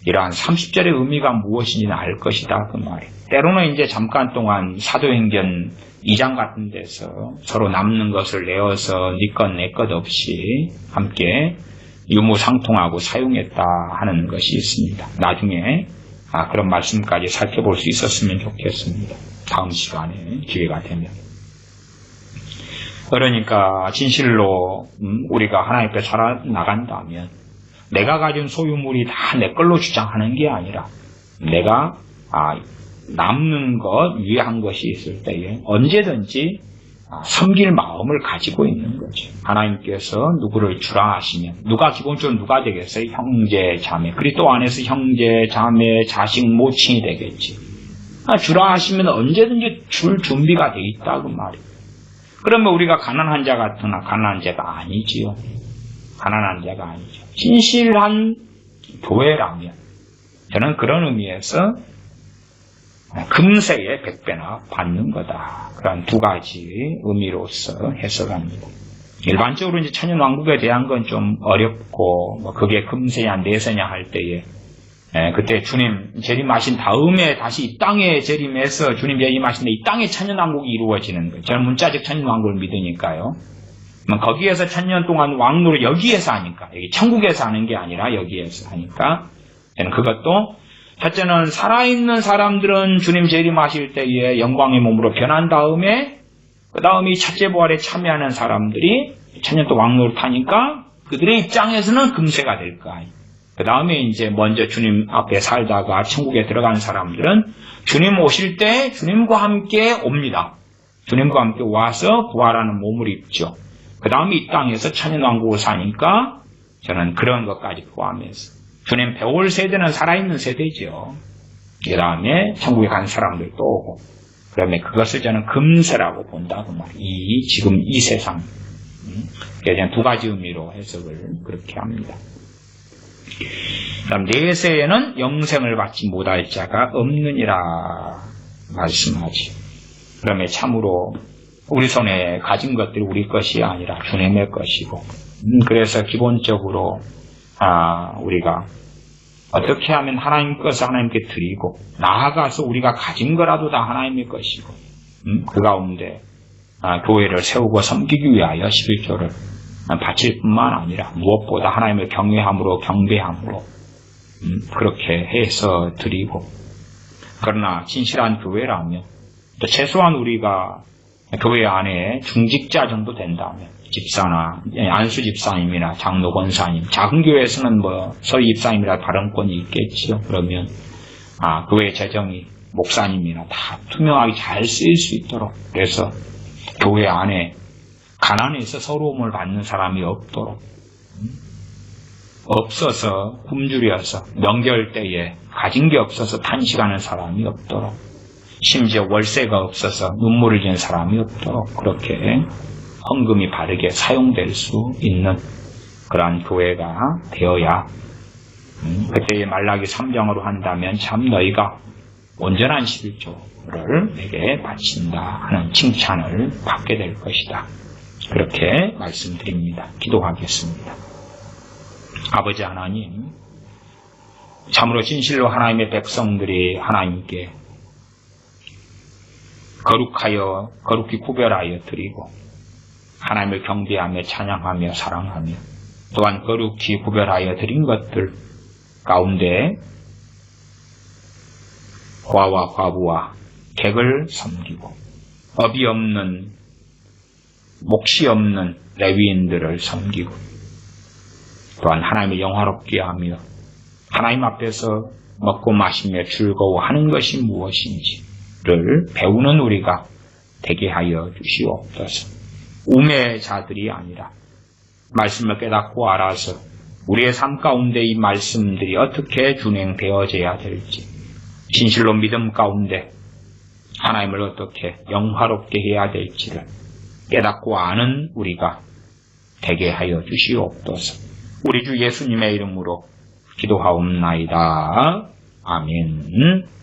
이러한 30절의 의미가 무엇인지는 알 것이다 그 말이에요. 때로는 이제 잠깐 동안 사도행전 2장 같은 데서 서로 남는 것을 내어서 네 것 내 것 없이 함께 유무상통하고 사용했다 하는 것이 있습니다. 나중에 그런 말씀까지 살펴볼 수 있었으면 좋겠습니다. 다음 시간에 기회가 되면. 그러니까 진실로 우리가 하나님 앞에 살아나간다면 내가 가진 소유물이 다 내 걸로 주장하는 게 아니라 내가 남는 것, 유해한 것이 있을 때에 언제든지 섬길 마음을 가지고 있는 거죠. 하나님께서 누구를 주라 하시면 누가 기본적으로 누가 되겠어요? 형제, 자매. 그리스도 안에서 형제, 자매, 자식, 모친이 되겠지. 주라 하시면 언제든지 줄 준비가 돼 있다 그 말이에요. 그러면 우리가 가난한 자 같으나 가난한 자가 아니지요. 가난한 자가 아니죠. 진실한 교회라면 저는 그런 의미에서 금세에 100배나 받는 거다. 그런 두 가지 의미로서 해석합니다. 일반적으로 이제 천년왕국에 대한 건 좀 어렵고 그게 금세냐 내세냐 할 때에 그때 주님 재림하신 다음에 다시 이 땅에 재림해서 주님 재림하신데 이 땅에 천년왕국이 이루어지는 거예요. 저는 문자적 천년왕국을 믿으니까요. 거기에서 천년 동안 왕노를 여기에서 하니까 여기 천국에서 하는 게 아니라 여기에서 하니까 저는 그것도 첫째는 살아있는 사람들은 주님 재림하실 때에 영광의 몸으로 변한 다음에 그 다음에 첫째 부활에 참여하는 사람들이 천년 동안 왕노를 타니까 그들의 입장에서는 금세가 될 거예요. 그 다음에 이제 먼저 주님 앞에 살다가 천국에 들어간 사람들은 주님 오실 때 주님과 함께 옵니다. 주님과 함께 와서 부활하는 몸을 입죠. 그 다음에 이 땅에서 천년왕국을 사니까 저는 그런 것까지 포함해서 주님 배울 세대는 살아있는 세대죠. 그 다음에 천국에 간 사람들 또 오고 그러면 그것을 저는 금세라고 본다고 말이에요. 지금 이 세상. 그래서 두 가지 의미로 해석을 그렇게 합니다. 그다음 내세에는 영생을 받지 못할 자가 없느니라 말씀하지. 그러면 참으로 우리 손에 가진 것들이 우리 것이 아니라 주님의 것이고 그래서 기본적으로 우리가 어떻게 하면 하나님 것을 하나님께 드리고 나아가서 우리가 가진 거라도 다 하나님의 것이고 그 가운데 교회를 세우고 섬기기 위하여 11조를 바칠 뿐만 아니라 무엇보다 하나님을 경외함으로 경배함으로 그렇게 해서 드리고 그러나 진실한 교회라면 또 최소한 우리가 교회 안에 중직자 정도 된다면 집사나 안수 집사님이나 장로 권사님 작은 교회에서는 서희 집사님이라 발언권이 있겠지요. 그러면 교회 재정이 목사님이나 다 투명하게 잘 쓰일 수 있도록 그래서 교회 안에 가난해서 서러움을 받는 사람이 없도록 없어서 굶주려서 명절 때에 가진 게 없어서 탄식하는 사람이 없도록 심지어 월세가 없어서 눈물을 지는 사람이 없도록 그렇게 헌금이 바르게 사용될 수 있는 그러한 교회가 되어야 그때의 말라기 3장으로 한다면 참 너희가 온전한 11조를 내게 바친다 하는 칭찬을 받게 될 것이다. 그렇게 말씀드립니다. 기도하겠습니다. 아버지 하나님, 참으로 진실로 하나님의 백성들이 하나님께 거룩히 구별하여 드리고 하나님을 경배하며 찬양하며 사랑하며 또한 거룩히 구별하여 드린 것들 가운데 과와 과부와 객을 섬기고 업이 없는 몫이 없는 레위인들을 섬기고 또한 하나님을 영화롭게 하며 하나님 앞에서 먹고 마시며 즐거워하는 것이 무엇인지를 배우는 우리가 되게 하여 주시옵소서. 우매자들이 아니라 말씀을 깨닫고 알아서 우리의 삶 가운데 이 말씀들이 어떻게 준행되어져야 될지, 진실로 믿음 가운데 하나님을 어떻게 영화롭게 해야 될지를 깨닫고 아는 우리가 되게 하여 주시옵소서. 우리 주 예수님의 이름으로 기도하옵나이다. 아멘.